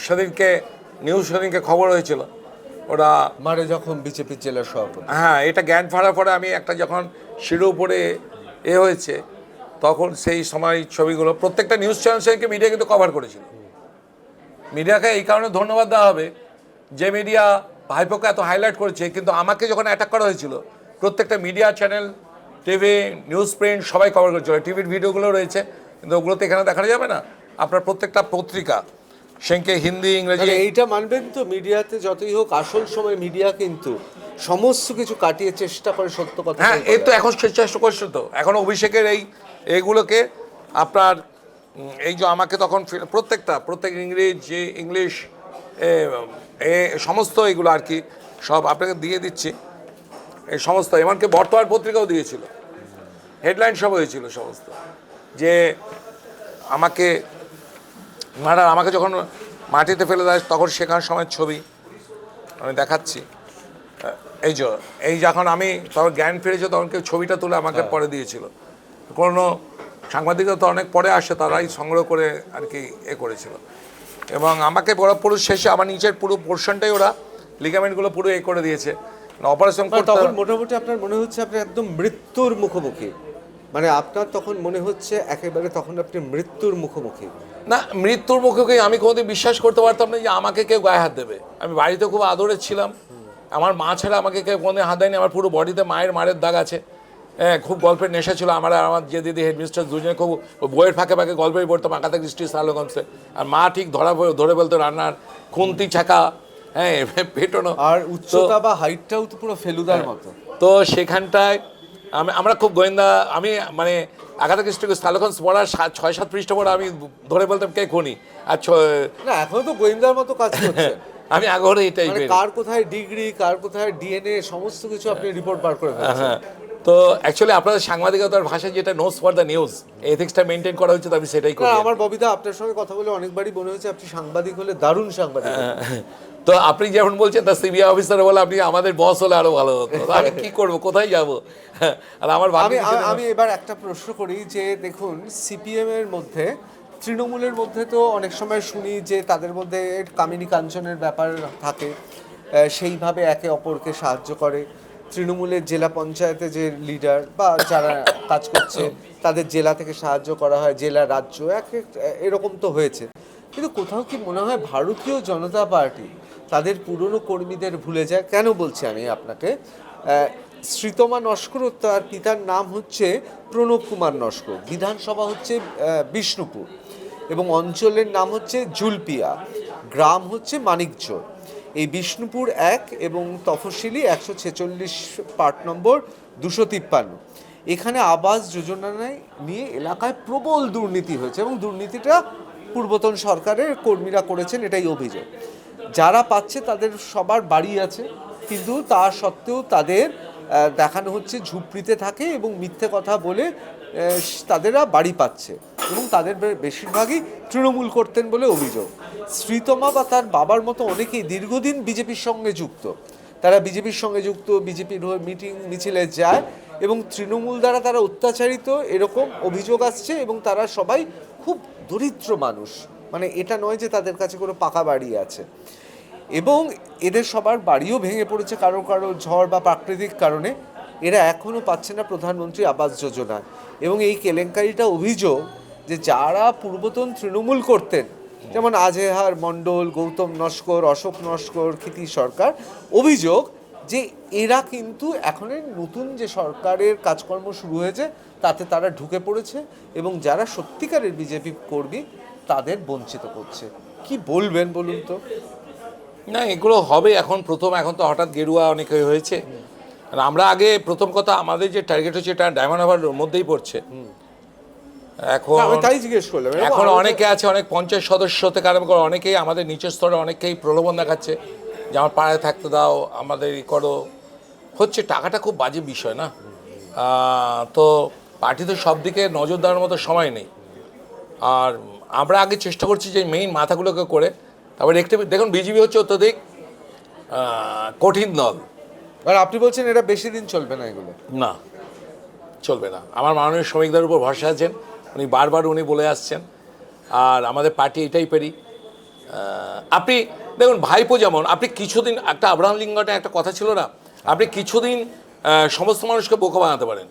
সেদিনকে খবর হয়েছিল ওরা মারে যখন বিজেপির জেলা সভাপতি। হ্যাঁ, এটা জ্ঞান ফাড়ার পরে আমি একটা যখন শিরো উপরে হয়েছে, তখন সেই সময় ছবিগুলো প্রত্যেকটা নিউজ চ্যানেলকে মিডিয়া কিন্তু কভার করেছিল। মিডিয়াকে এই কারণে ধন্যবাদ দেওয়া হবে যে মিডিয়া ভাইপোকে এত হাইলাইট করেছে, কিন্তু আমাকে যখন অ্যাটাক করা হয়েছিল প্রত্যেকটা media channel, TV, news print সবাই কভার করেছিল। টিভির ভিডিওগুলো রয়েছে, কিন্তু ওগুলো তো এখানে দেখানো যাবে না। আপনার প্রত্যেকটা পত্রিকা সেনকে হিন্দি, ইংরেজি, এইটা মানবেন তো, মিডিয়াতে যতই হোক আসল সময় মিডিয়া কিন্তু সমস্ত কিছু কাটিয়ে চেষ্টা করে সত্য কথা। হ্যাঁ, এই তো এখন চেষ্টা করছে তো। এখন অভিষেকের এইগুলোকে আপনার এই যে আমাকে তখন প্রত্যেক ইংলিশ সমস্ত এগুলো আর কি সব আপনাকে দিয়ে দিচ্ছি। এই সমস্ত এমনকি বর্তমান পত্রিকাও দিয়েছিল, হেডলাইন সব হয়েছিল সমস্ত, যে আমাকে যখন মাটিতে ফেলে দেয় তখন শেখার সময় ছবি আমি দেখাচ্ছি। এই যখন আমি তখন জ্ঞান ফিরেছে তখন কেউ ছবিটা তুলে আমাকে পরে দিয়েছিল। কোনো সাংবাদিকরা তো অনেক পরে আসে, তারাই সংগ্রহ করে আর কি করেছিল। এবং আমাকে পুরো শেষে আমার নিচের পুরো পোর্শনটাই ওরা লিগামেন্টগুলো পুরো করে দিয়েছে অপারেশন করতে। তখন মোটামুটি আপনার মনে হচ্ছে আপনি একদম মৃত্যুর মুখোমুখি, মানে আপনার তখন মনে হচ্ছে একেবারে তখন আপনি মৃত্যুর মুখোমুখি। না, মৃত্যুর মুখোমুখি আমি কোনোদিন বিশ্বাস করতে পারতাম না যে আমাকে কেউ গায়ে হাত দেবে। আমি বাড়িতে খুব আদরের ছিলাম, আমার মা ছাড়া আমাকে কেউ কোনোদিন হাত দেয়নি। আমার পুরো বডিতে মারের দাগ আছে। হ্যাঁ, খুব গল্পের নেশা ছিল আমার। আর আমার যে দিদি হেডমিস্টার দুজনে খুব বইয়ের ফাঁকে গল্পের পড়তাম আঁকাতে দৃষ্টি সালোগঞ্জে। আর মা ঠিক ধরে বলতো রান্নার খুন্তি ছাকা, হ্যাঁ, পেটোনো। আর উচ্চতা বা হাইটটাও তো পুরো ফেলুদার মতো। তো সেখানটায় আমরা খুব গোয়েন্দা, আমি মানে আগাথা ক্রিস্টি সালোগঞ্জ পড়ার 6-7 পৃষ্ঠা পড়া আমি ধরে বলতাম কে খুনি। আর না, এখনো তো গোয়েন্দার মতো কাজ করছে। আমি আগরে এটাই মানে কার কোথায় ডিগ্রি, কার কোথায় ডিএনএ, সমস্ত কিছু আপনি রিপোর্ট বার করে ফেলছেন। হ্যাঁ, তো অ্যাকচুয়ালি আপনাদের সাংবাদিকতার ভাষায় যেটা নোস ফর দ্য নিউজ এথিক্সটা মেনটেন করা হচ্ছে, আমি সেটাই করি। আমার ববিদা আপনার সঙ্গে কথা বলে অনেকবারই মনে হয়েছে আপনি সাংবাদিক হলে দারুণ সাংবাদিক। তো আপনি যেমন বলছেন তা সিবিআই অফিসার বলে আপনি আমাদের বস হলে আরো ভালো হতো। আমি কি করব, কোথায় যাব? আর আমার আমি এবার একটা প্রশ্ন করি যে দেখুন, সিপিএম এর মধ্যে, তৃণমূলের মধ্যে তো অনেক সময় শুনি যে তাদের মধ্যে কামিনী কাঞ্চনের ব্যাপার থাকে, সেইভাবে একে অপরকে সাহায্য করে। তৃণমূলের জেলা পঞ্চায়েতে যে লিডার বা যারা কাজ করছে তাদের জেলা থেকে সাহায্য করা হয়, জেলা রাজ্য এরকম তো হয়েছে। কিন্তু কোথাও কি মনে হয় ভারতীয় জনতা পার্টি তাদের পুরনো কর্মীদের ভুলে যায়? কেন বলছি আমি আপনাকে, শ্রীতমা নস্কর, তার পিতার নাম হচ্ছে প্রণব কুমার নস্কর, বিধানসভা হচ্ছে বিষ্ণুপুর, এবং অঞ্চলের নাম হচ্ছে জুলপিয়া, গ্রাম হচ্ছে মানিকজোর। এই বিষ্ণুপুর 1 এবং তফসিলি 146 পার্ট নম্বর 253, এখানে আবাস যোজনা নিয়ে এলাকায় প্রবল দুর্নীতি হয়েছে এবং দুর্নীতিটা পূর্বতন সরকারের কর্মীরা করেছেন, এটাই অভিযোগ। যারা পাচ্ছে তাদের সবার বাড়ি আছে, কিন্তু তা সত্ত্বেও তাদের দেখানো হচ্ছে ঝুপড়িতে থাকে এবং মিথ্যে কথা বলে তাদেরা বাড়ি পাচ্ছে, এবং তাদের বেশিরভাগই তৃণমূল করতেন বলে অভিযোগ। শ্রীতমা বা তার বাবার মতো অনেকেই দীর্ঘদিন বিজেপির সঙ্গে যুক্ত, তারা বিজেপির সঙ্গে যুক্ত, বিজেপির হয়ে মিটিং মিছিলে যায় এবং তৃণমূল দ্বারা তারা অত্যাচারিত, এরকম অভিযোগ আসছে। এবং তারা সবাই খুব দরিদ্র মানুষ, মানে এটা নয় যে তাদের কাছে কোনো পাকা বাড়ি আছে, এবং এদের সবার বাড়িও ভেঙে পড়েছে কারো কারো ঝড় বা প্রাকৃতিক কারণে। এরা এখনও পাচ্ছে না প্রধানমন্ত্রী আবাস যোজনা। এবং এই কেলেঙ্কারিটা অভিযোগ যে যারা পূর্বতন তৃণমূল করতেন, যেমন আজেহার মণ্ডল, গৌতম নস্কর, অশোক নস্কর, ক্ষিতি সরকার, অভিযোগ যে এরা কিন্তু এখনের নতুন যে সরকারের কাজকর্ম শুরু হয়েছে তাতে তারা ঢুকে পড়েছে এবং যারা সত্যিকারের বিজেপি কর্মী তাদের বঞ্চিত করছে। কি বলবেন বলুন তো? না, এগুলো হবে এখন এখন তো হঠাৎ গেরুয়া অনেকে হয়েছে। আর আমরা আগে প্রথম কথা আমাদের যে টার্গেট হচ্ছে এটা ডায়মন্ড হারবার মধ্যেই পড়ছে। এখন তাই জিজ্ঞেস করলাম। এখন অনেকে আছে, অনেক পঞ্চায়েত সদস্য থেকে আরম্ভ করে অনেকেই আমাদের নিচের স্তরে অনেকেই প্রলোভন দেখাচ্ছে যে আমার পাড়ায় থাকতে দাও, আমাদের ই করো। হচ্ছে টাকাটা খুব বাজে বিষয় না? তো পার্টি তো সব দিকে নজর দেওয়ার মতো সময় নেই। আর আমরা আগে চেষ্টা করছি যে মেইন মাথাগুলোকে করে, তারপরে একটু দেখুন বিজেপি হচ্ছে অত্যধিক কঠিন দল। আর আপনি বলছেন এটা বেশি দিন চলবে না? এগুলো না, চলবে না। আমার মাননীয় শ্রমিকদের উপর ভরসা আছেন, উনি বারবার বলে আসছেন। আর আমাদের পার্টি এটাই পারি। আপনি দেখুন ভাইপো যেমন, আপনি কিছুদিন একটা আব্রাহাম লিঙ্কনের একটা কথা ছিল না, আপনি কিছুদিন সমস্ত মানুষকে বোকা বানাতে পারেন,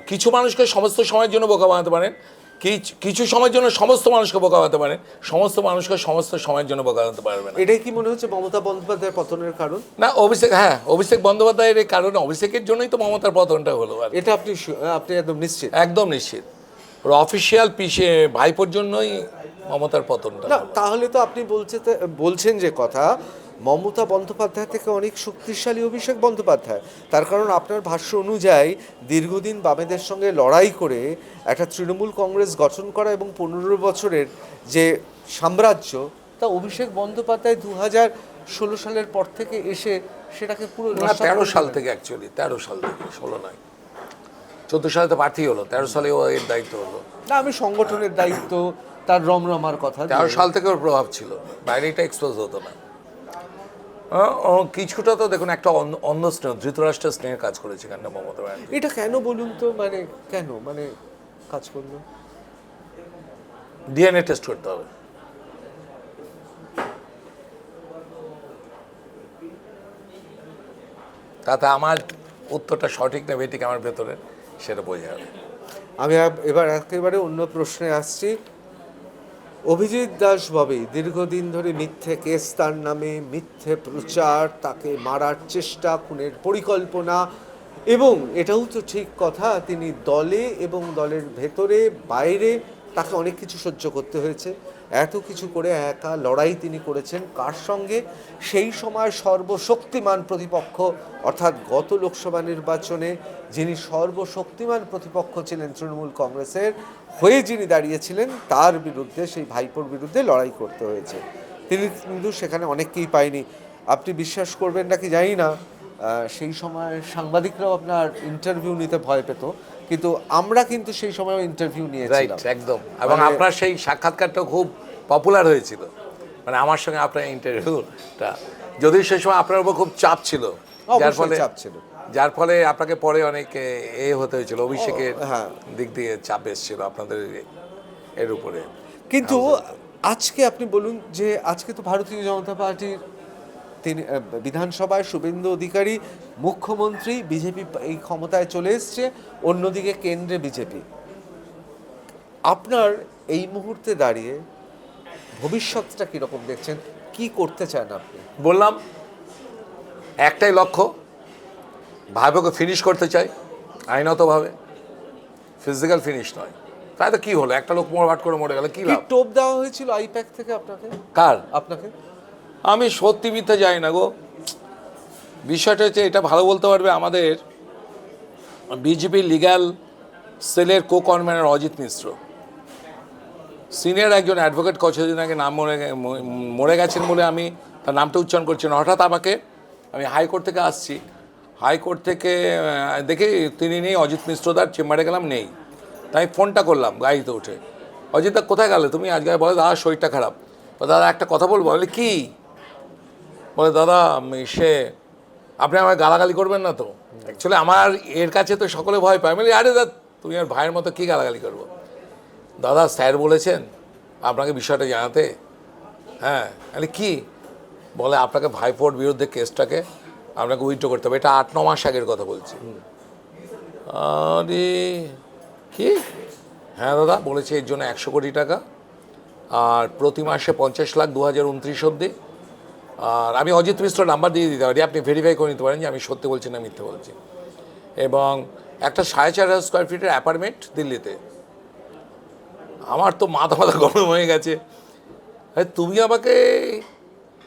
কিছু মানুষকে সমস্ত সময়ের জন্য বোকা বানাতে পারেন, কিছু সময়ের জন্য সমস্ত মানুষকে বোকা বানাতে পারেন, সমস্ত মানুষকে সমস্ত সময়ের জন্য বোকা বানাতে পারবেন। এটাই কি মনে হচ্ছে মমতা বন্দ্যোপাধ্যায়ের পতনের কারণ? না, অভিষেক বন্দ্যোপাধ্যায়ের এই কারণে, অভিষেকের জন্যই তো মমতার পতনটা হলো। এটা আপনি একদম নিশ্চিত? একদম নিশ্চিত। ওর অফিসিয়াল পিছে ভাইপোর জন্যই মমতার পতনটা। না, তাহলে তো আপনি বলছেন যে কথা, মমতা বন্দ্যোপাধ্যায় থেকে অনেক শক্তিশালী অভিষেক বন্দ্যোপাধ্যায়। তার কারণ আপনার ভাষ্য অনুযায়ী দীর্ঘদিন বামেদের সঙ্গে লড়াই করে একটা তৃণমূল কংগ্রেস গঠন করা এবং 15 বছরের যে সাম্রাজ্য, তা অভিষেক বন্দ্যোপাধ্যায় 2016 সালের পর থেকে এসে সেটাকে পুরো 13 সাল থেকে, অ্যাকচুয়ালি 13 সাল থেকে, 16 নয়, 14 সালে তো প্রার্থী হলো, 13 সালে ও এর দায়িত্ব হলো। না, আমি সংগঠনের দায়িত্ব, তার রমরমার কথা, 13 সাল থেকে ওর প্রভাব ছিল, বাইরে এটা এক্সপোজ হতো না। কিছুটা তো দেখুন একটা অন্য স্নেহ, ধৃতরাষ্ট্রের স্নেহের কাজ করেছে কেন মমতা ব্যানার্জি। এটা কেন বলুন তো? কেন কাজ করলো? ডিএনএ টেস্ট করতে হবে। তাতে আমার উত্তরটা সঠিক না বেঠিক আমার ভেতরে সেটা বোঝা যাবে। আমি এবার একেবারে অন্য প্রশ্নে আসছি। অভিজিৎ দাস ববি দীর্ঘদিন ধরে মিথ্যে কেস তার নামে, মিথ্যে প্রচার, তাকে মারার চেষ্টা, খুনের পরিকল্পনা, এবং এটাও তো ঠিক কথা তিনি দলে এবং দলের ভেতরে বাইরে তাকে অনেক কিছু সহ্য করতে হয়েছে, এত কিছু করে একা লড়াই তিনি করেছেন কার সঙ্গে? সেই সময় সর্বশক্তিমান প্রতিপক্ষ, অর্থাৎ গত লোকসভা নির্বাচনে যিনি সর্বশক্তিমান প্রতিপক্ষ ছিলেন তৃণমূল কংগ্রেসের হয়ে যিনি দাঁড়িয়েছিলেন, তার বিরুদ্ধে, সেই ভাইপোর বিরুদ্ধে লড়াই করতে হয়েছে। তিনি কিন্তু সেখানে অনেককেই পায়নি। আপনি বিশ্বাস করবেন নাকি জানি না, সেই সময় সাংবাদিকরাও আপনার ইন্টারভিউ নিতে ভয় পেত, কিন্তু আমরা কিন্তু সেই সময়ও ইন্টারভিউ রাইট, নিয়েছিলাম। একদম। এবং মানে- আপনার সেই সাক্ষাৎকারটা খুব পপুলার হয়েছিল, মানে আমার সঙ্গে আপনার ইন্টারভিউটা, যদিও সেই সময় আপনার উপর খুব চাপ ছিল, যার ফলে চাপ ছিল। আপনাকে পরে অনেক হতে হয়েছিল, অভিষেকের হ্যাঁ। দিক দিয়ে চাপ এসেছিল আপনাদের এর উপরে। কিন্তু আজকে আপনি বলুন যে আজকে তো ভারতীয় জনতা পার্টির তিনি বিধানসভায় শুভেন্দু অধিকারী মুখ্যমন্ত্রী, বিজেপি এই ক্ষমতায় চলে এসছে, অন্যদিকে কেন্দ্রে বিজেপি। আপনার এই মুহূর্তে দাঁড়িয়ে ভবিষ্যৎটা কীরকম দেখছেন? কি করতে চান আপনি? বললাম একটাই লক্ষ্য, ভাইপোকে ফিনিশ করতে চাই আইনতভাবে, ফিজিক্যাল ফিনিশ নয়। তাই তো কি হলো, একটা লোক মোড় ভাট করে মরে গেল, কি কি লাভ? টোপ দেওয়া হয়েছিল আইপ্যাক থেকে আপনাকে? কার? আপনাকে? আমি সত্যি মিথ্যে যাই না গো। বিষয়টা হচ্ছে, এটা ভালো বলতে পারবে আমাদের বিজেপি লিগ্যাল সেলের কো কনভেনার অজিত মিশ্র, সিনিয়র একজন অ্যাডভোকেট, কিছুদিন আগে নাম মরে গেছেন বলে আমি তার নামটা উচ্চারণ করছি না। হঠাৎ আমাকে, আমি হাইকোর্ট থেকে আসছি, হাইকোর্ট থেকে দেখি তিনি নেই, অজিত মিশ্রদার চেম্বারে গেলাম, নেই। তাই ফোনটা করলাম গাড়িতে উঠে, অজিতদা কোথায় গেলে তুমি আজকে? বলে দাদা শরীরটা খারাপ। দাদা একটা কথা বলবো। বলে কি? বলে দাদা সে আপনি আমায় গালাগালি করবেন না তো? অ্যাকচুয়ালি আমার এর কাছে তো সকলে ভয় পায়। আমি বলি আরে দাদা তুমি আর ভাইয়ের মতো কী গালাগালি করবো? দাদা স্যার বলেছেন আপনাকে বিষয়টা জানাতে। হ্যাঁ, তাহলে কি? বলে আপনাকে ভাইপোর বিরুদ্ধে কেসটাকে আপনাকে উইথড্র করতে হবে। এটা 8-9 মাস আগের কথা বলছি। আরে কি? হ্যাঁ দাদা বলেছে এর জন্য 100 কোটি টাকা, আর প্রতি মাসে 50 লাখ 2029 অবধি। আর আমি অজিত মিশ্র নাম্বার দিয়ে দিতে পারি, আপনি ভেরিফাই করে নিতে পারেন যে আমি সত্যি বলছি না মিথ্যে বলছি। এবং একটা 4,500 স্কোয়ার ফিটের অ্যাপার্টমেন্ট দিল্লিতে। আমার তো মাথা গরম হয়ে গেছে।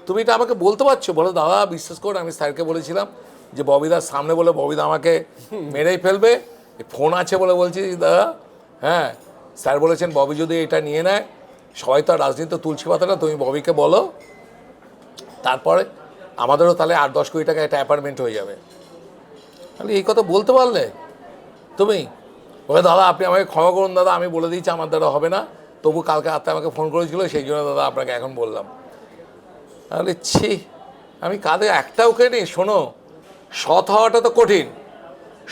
তুমি এটা আমাকে বলতে পারছো? বলো দাদা বিশ্বাস করুন, আমি স্যারকে বলেছিলাম যে ববিদার সামনে বলে ববিদা আমাকে মেরেই ফেলবে, ফোন আছে বলে বলছি দাদা। হ্যাঁ, স্যার বলেছেন ববি যদি এটা নিয়ে নেয়, সবাই তো আর রাজনীতি তুলসী পাতা না, তুমি ববিকে বলো, তারপরে আমাদেরও তাহলে 8-10 কোটি টাকা একটা অ্যাপার্টমেন্ট হয়ে যাবে। তাহলে এই কথা বলতে পারলে তুমি? বলে দাদা আপনি আমাকে ক্ষমা করুন দাদা, আমি বলে দিয়েছি আমার দ্বারা হবে না, তবু কালকে রাতে আমাকে ফোন করেছিল, সেই জন্য দাদা আপনাকে এখন বললাম। তাহলে ছি, আমি কাঁধে একটাও কেনি। শোনো, সৎ হওয়াটা তো কঠিন,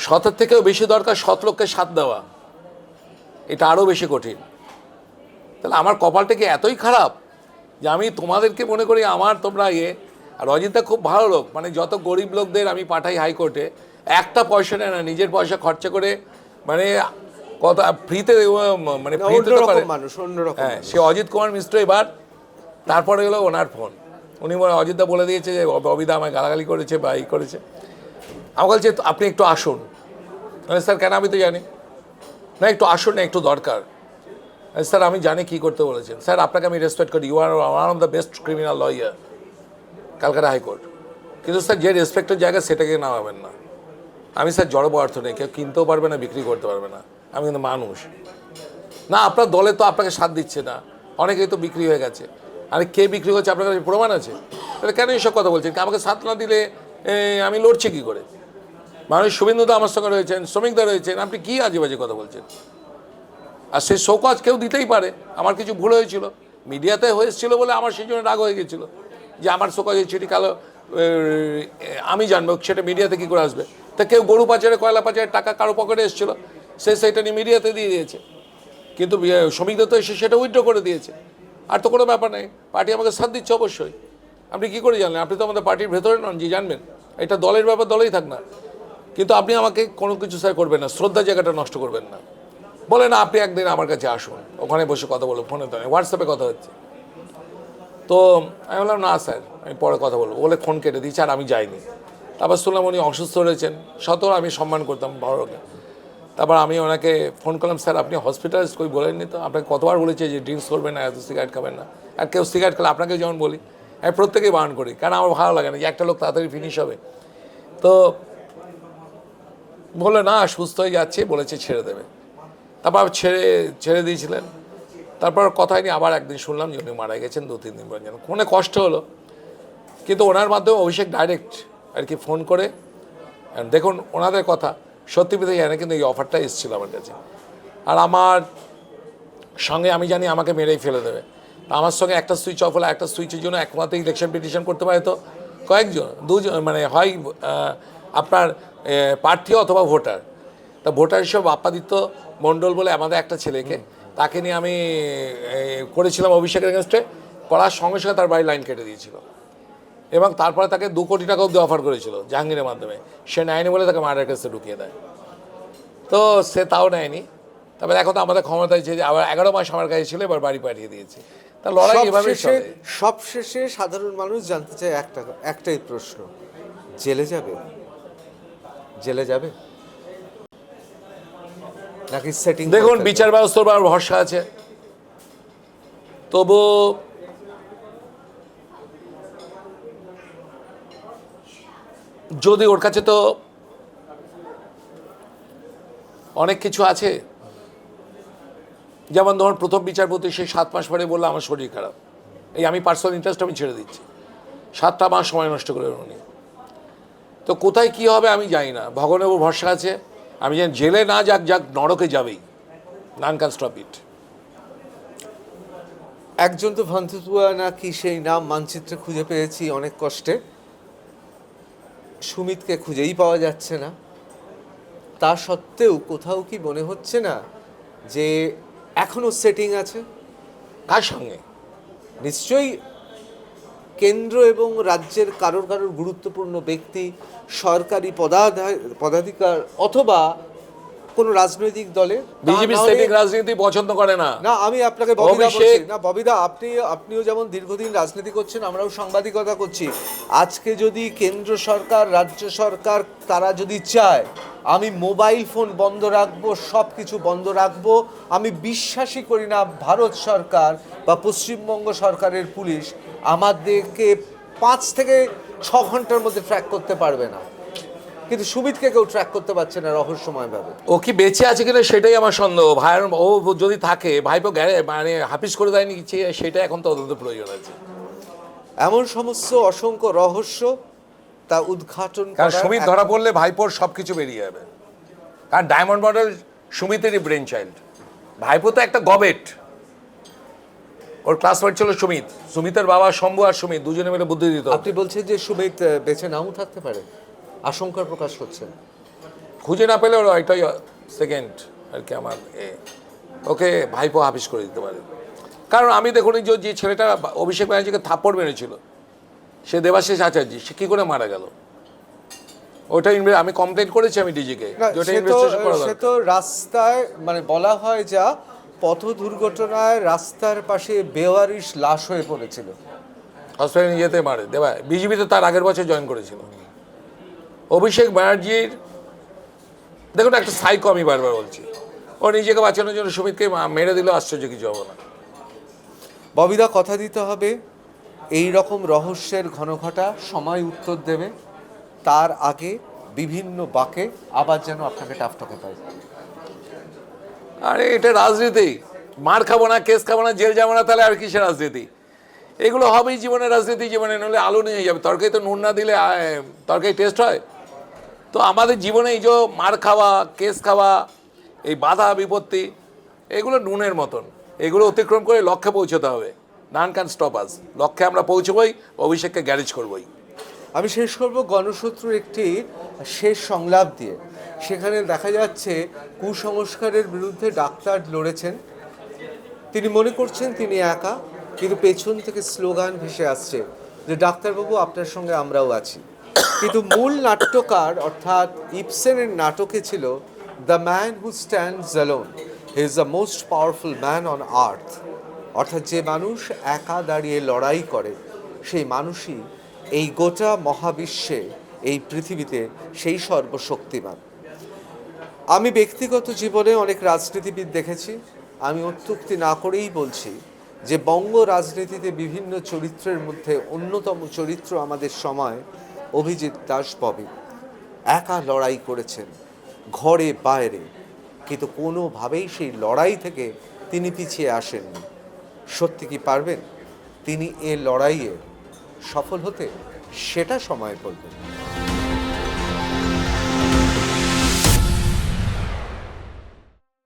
সতের থেকেও বেশি দরকার সৎ লোককে সাথ দেওয়া, এটা আরও বেশি কঠিন। তাহলে আমার কপালটা কি এতই খারাপ যে আমি তোমাদেরকে মনে করি আমার তোমরা আর অজিতদা খুব ভালো লোক, মানে যত গরিব লোকদের আমি পাঠাই হাইকোর্টে, একটা পয়সা নেয় না, নিজের পয়সা খরচা করে, মানে কত ফ্রিতে, মানে ফ্রিতে তো করে মানুষ, অন্যরকম। হ্যাঁ, সে অজিত কুমার মিশ্র। এবার তারপরে হলো ওনার ফোন, উনি অজিতদা বলে দিয়েছে যে ববিদা আমায় গালাগালি করেছে বা এই করেছে। আমার বলছে আপনি একটু আসুন। স্যার কেন? আমি তো জানি না, একটু আসুন না, একটু দরকার। স্যার আমি জানি কী করতে বলেছেন স্যার, আপনাকে আমি রেসপেক্ট করি, you are one of the best criminal lawyer Calcutta high court, কিন্তু স্যার যে রেসপেক্টের জায়গা সেটাকে নামাবেন না। আমি স্যার জড় পদার্থ নেই, কেউ কিনতেও পারবে না, বিক্রি করতে পারবে না, আমি কিন্তু মানুষ না। আপনার দলে তো আপনাকে সাথ দিচ্ছে না, অনেকেই তো বিক্রি হয়ে গেছে। আরে কে বিক্রি করছে আপনার কাছে প্রমাণ আছে? তাহলে কেন এইসব কথা বলছেন? আমাকে সাথ না দিলে আমি লড়ছি কী করে? মানুষ শুভেন্দুদা আমার সঙ্গে রয়েছেন, শ্রমিকদা রয়েছেন, আপনি কী আজে বাজে কথা বলছেন? আর সেই শোকজ কেউ দিতেই পারে, আমার কিছু ভুল হয়েছিল, মিডিয়াতে হয়েছিল বলে আমার সেই জন্য রাগ হয়ে গেছিলো যে আমার শোকজের চিঠি কালো আমি জানবো, সেটা মিডিয়াতে কী করে আসবে? তা কেউ গরু পাচারে, কয়লা পাচারের টাকা কারো পকেটে এসেছিলো, সেইটা নিয়ে মিডিয়াতে দিয়ে দিয়েছে, কিন্তু শ্রমিকদের তো এসে সেটা উইথড্র করে দিয়েছে। আর তো কোনো ব্যাপার নেই, পার্টি আমাকে সাথ দিচ্ছে অবশ্যই। আপনি কী করে জানলেন? আপনি তো আমাদের পার্টির ভেতরে নন যে জানবেন, এটা দলের ব্যাপার, দলেই থাক না। কিন্তু আপনি আমাকে কোনো কিছু স্যার করবেন না, শ্রদ্ধা জায়গাটা নষ্ট করবেন না। বলে না আপনি একদিন আমার কাছে আসুন, ওখানে বসে কথা বলবো, ফোনে তো হোয়াটসঅ্যাপে কথা হচ্ছে। তো আমি বললাম না স্যার, আমি পরে কথা বলবো বলে ফোন কেটে দিয়েছি, আর আমি যাইনি। তারপর শুনলাম উনি অসুস্থ রয়েছেন, আমি সম্মান করতাম বড়কে। তারপর আমি ওনাকে ফোন করলাম, স্যার আপনি হসপিটালাইজ কই বলেননি তো, আপনাকে কতবার বলেছে যে ড্রিঙ্কস করবেন না, এত সিগারেট খাবেন না। আর কেউ সিগারেট খেলে আপনাকে যেমন বলি, আমি প্রত্যেকেই বারণ করি, কারণ আমার ভালো লাগে না যে একটা লোক তাড়াতাড়ি ফিনিশ হবে। তো বলে না সুস্থ হয়ে যাচ্ছে, বলেছে ছেড়ে দেবে। তারপর ছেড়ে দিয়েছিলেন। তারপর কথাই নিয়ে আবার একদিন শুনলাম যে উনি মারা গেছেন 2-3 দিন পর। যেন মনে কষ্ট হলো, কিন্তু ওনার মাধ্যমে অভিষেক ডাইরেক্ট আর কি ফোন করে, দেখুন ওনাদের কথা সত্যি পেতে জানে, কিন্তু এই অফারটা এসেছিল আমার কাছে। আর আমার সঙ্গে আমি জানি আমাকে মেরেই ফেলে দেবে, আমার সঙ্গে একটা সুইচ অফ হলে একটা সুইচের জন্য একমাত্র ইলেকশন পিটিশন করতে পারে তো কয়েকজন, দুজন, মানে হয় আপনার প্রার্থী অথবা ভোটার। তা ভোটার হিসেবে আপাদিত মণ্ডল বলে আমাদের একটা ছেলেকে, তাকে নিয়ে আমি করেছিলাম অভিষেকের এগেনস্টে, করার সঙ্গে সঙ্গে তার বাড়ি লাইন কেটে দিয়েছিল, এবং তারপরে তাকে 2 কোটি টাকা অব্দি অফার করেছিল জাহাঙ্গীরের মাধ্যমে। সে নেয়নি বলে তাকে মার্ডার কেসে ঢুকিয়ে দেয়। তো সে তাও নেয়নি। তারপরে এখন তো আমাদের ক্ষমতায় যে আবার 11 মাস আমার কাছে ছিল, এবার বাড়ি পাঠিয়ে দিয়েছে। তা লড়াই এভাবে চলে। সবশেষে সাধারণ মানুষ জানতে চায় একটাই প্রশ্ন, জেলে যাবে? জেলে যাবে নাকি সেটিং? দেখুন বিচার ব্যবস্থার উপর ভরসা আছে, তবু যদি ওর কাছে তো অনেক কিছু আছে, যেমন ধরুন প্রথম বিচারপতি সে 7 মাস পরে বললো আমার শরীর খারাপ, এই আমি পার্সোনাল ইন্টারেস্ট আমি ছেড়ে দিচ্ছি, 7টা মাস সময় নষ্ট করে উনি। তো কোথায় কি হবে আমি জানি না, ভগবানের উপর ভরসা আছে। আমি জানি জেলে না যাক নরকে যাবেই, নান ক্যান স্টপ ইট। একজন তো ভান্তুতুয়া নাকি সেই নাম মানচিত্রে খুঁজে পেয়েছি অনেক কষ্টে, সুমিতকে খুঁজেই পাওয়া যাচ্ছে না। তা সত্ত্বেও কোথাও কি মনে হচ্ছে না যে এখনো সেটিং আছে? কার সঙ্গে? নিশ্চয়ই কেন্দ্র এবং রাজ্যের কারোর গুরুত্বপূর্ণ ব্যক্তি, সরকারি পদাধিকার, অথবা কোনো রাজনৈতিক দলে। বিজেপি সেটিং রাজনীতি পছন্দ করে না। না, আমি আপনাকে ববিদা বলছি না, ববিদা আপনিও যেমন দীর্ঘদিন রাজনীতি করছেন, আমরাও সাংবাদিকতা করছি। আজকে যদি কেন্দ্র সরকার, রাজ্য সরকার তারা যদি চায় আমি মোবাইল ফোন বন্ধ রাখবো, সব কিছু বন্ধ রাখবো, আমি বিশ্বাসই করি না ভারত সরকার বা পশ্চিমবঙ্গ সরকারের পুলিশ আমাদেরকে 5 থেকে 6 ঘন্টার মধ্যে ট্র্যাক করতে পারবে না। কিন্তু সুমিতকে কেউ ট্র্যাক করতে পারছে না রহস্যময়ভাবে। ও কি বেঁচে আছে কিনা সেটাই আমার সন্দেহ। ভাইয়ের ও যদি থাকে, ভাইপো মানে হাফিজ করে দেয়নি, সেটা এখন তদন্ত প্রয়োজন আছে। এমন সমস্ত অসংখ্য রহস্য তা উদ্ঘাটন কারণ সুমিত ধরা পড়লে ভাইপোর সব কিছু বেরিয়ে যাবে, কারণ ডায়মন্ড মডেল সুমিতেরই ব্রেন চাইল্ড। ভাইপো তো একটা গবেট, ওর ক্লাসমেট ছিল সুমিত, সুমিতের বাবা শম্ভু আর সুমিত দুজনে মিলে বুদ্ধি দিত। আপনি বলছেন যে সুমিত বেঁচে নাও থাকতে পারে, আশঙ্কার প্রকাশ করছেন? খুঁজে না পেলে ওর এটাই সেকেন্ড আর কি আমার ওকে ভাইপো হাফিজ করে দিতে পারে। কারণ আমি দেখুন যে ছেলেটা অভিষেক ব্যানার্জিকে থাপ্পড় মেরেছিল, সে দেবাশিস আচার্য, সে কী করে মারা গেল? ওটা আমি কমপ্লেন করেছি আমি ডিজিকে, সে তো রাস্তায়, মানে বলা হয় যা পথ দুর্ঘটনায় রাস্তার পাশে বেওয়ারিশ লাশ হয়ে পড়েছিল, হসপিটালে নিয়ে যেতে মারে দেবা। বিজেপিতে তার আগের বছর জয়েন করেছিল। অভিষেক ব্যানার্জির দেখুন একটা সাইকো, আমি বারবার বলছি, ও নিজেকে বাঁচানোর জন্য সুমিতকে মেরে দিল, আশ্চর্য কিছু হবে না। ববিদা কথা দিতে হবে, এই রকম রহস্যের ঘনঘটা সময় উত্তর দেবে, তার আগে বিভিন্ন বাঁকে আবার যেন আপনাকে টাফটকে পাই। আরে এটা রাজনীতি, মার খাবো না, কেস খাবো না, জেল যাবো না, তাহলে আর কিসের রাজনীতি? এগুলো হবেই জীবনের রাজনীতি। জীবনে নইলে আলো নিয়ে যাবে, তরকারি তো নুন না দিলে তরকারি টেস্ট হয়? তো আমাদের জীবনে এই যে মার খাওয়া, কেস খাওয়া, এই বাধা বিপত্তি, এগুলো নুনের মতন, এগুলো অতিক্রম করে লক্ষ্যে পৌঁছতে হবে। নান ক্যান স্টপ আস, লক্ষ্যে আমরা পৌঁছবই, অভিষেককে গ্যারেজ করবই। আমি শেষ করব গণশত্রুর একটি শেষ সংলাপ দিয়ে। সেখানে দেখা যাচ্ছে কুসংস্কারের বিরুদ্ধে ডাক্তার লড়েছেন, তিনি মনে করছেন তিনি একা, কিন্তু পেছন থেকে স্লোগান ভেসে আসছে যে ডাক্তারবাবু আপনার সঙ্গে আমরাও আছি। কিন্তু মূল নাট্যকার অর্থাৎ ইবসেনের নাটকে ছিল the man who stands alone he is the most powerful man on earth, অর্থাৎ যে মানুষ একা দাঁড়িয়ে লড়াই করে সেই মানুষই এই গোটা মহাবিশ্বে, এই পৃথিবীতে সেই সর্বশক্তিমান। আমি ব্যক্তিগত জীবনে অনেক রাজনীতিবিদ দেখেছি। আমি অত্যুক্তি না করেই বলছি যে বঙ্গ রাজনীতিতে বিভিন্ন চরিত্রের মধ্যে অন্যতম চরিত্র আমাদের সময় অভিজিৎ দাস ববি। একা লড়াই করেছেন ঘরে বাইরে, কিন্তু কোনোভাবেই সেই লড়াই থেকে তিনি পিছিয়ে আসেননি। সত্যি কি পারবেন তিনি এ লড়াইয়ে সফল হতে? সেটা সময় বলবে।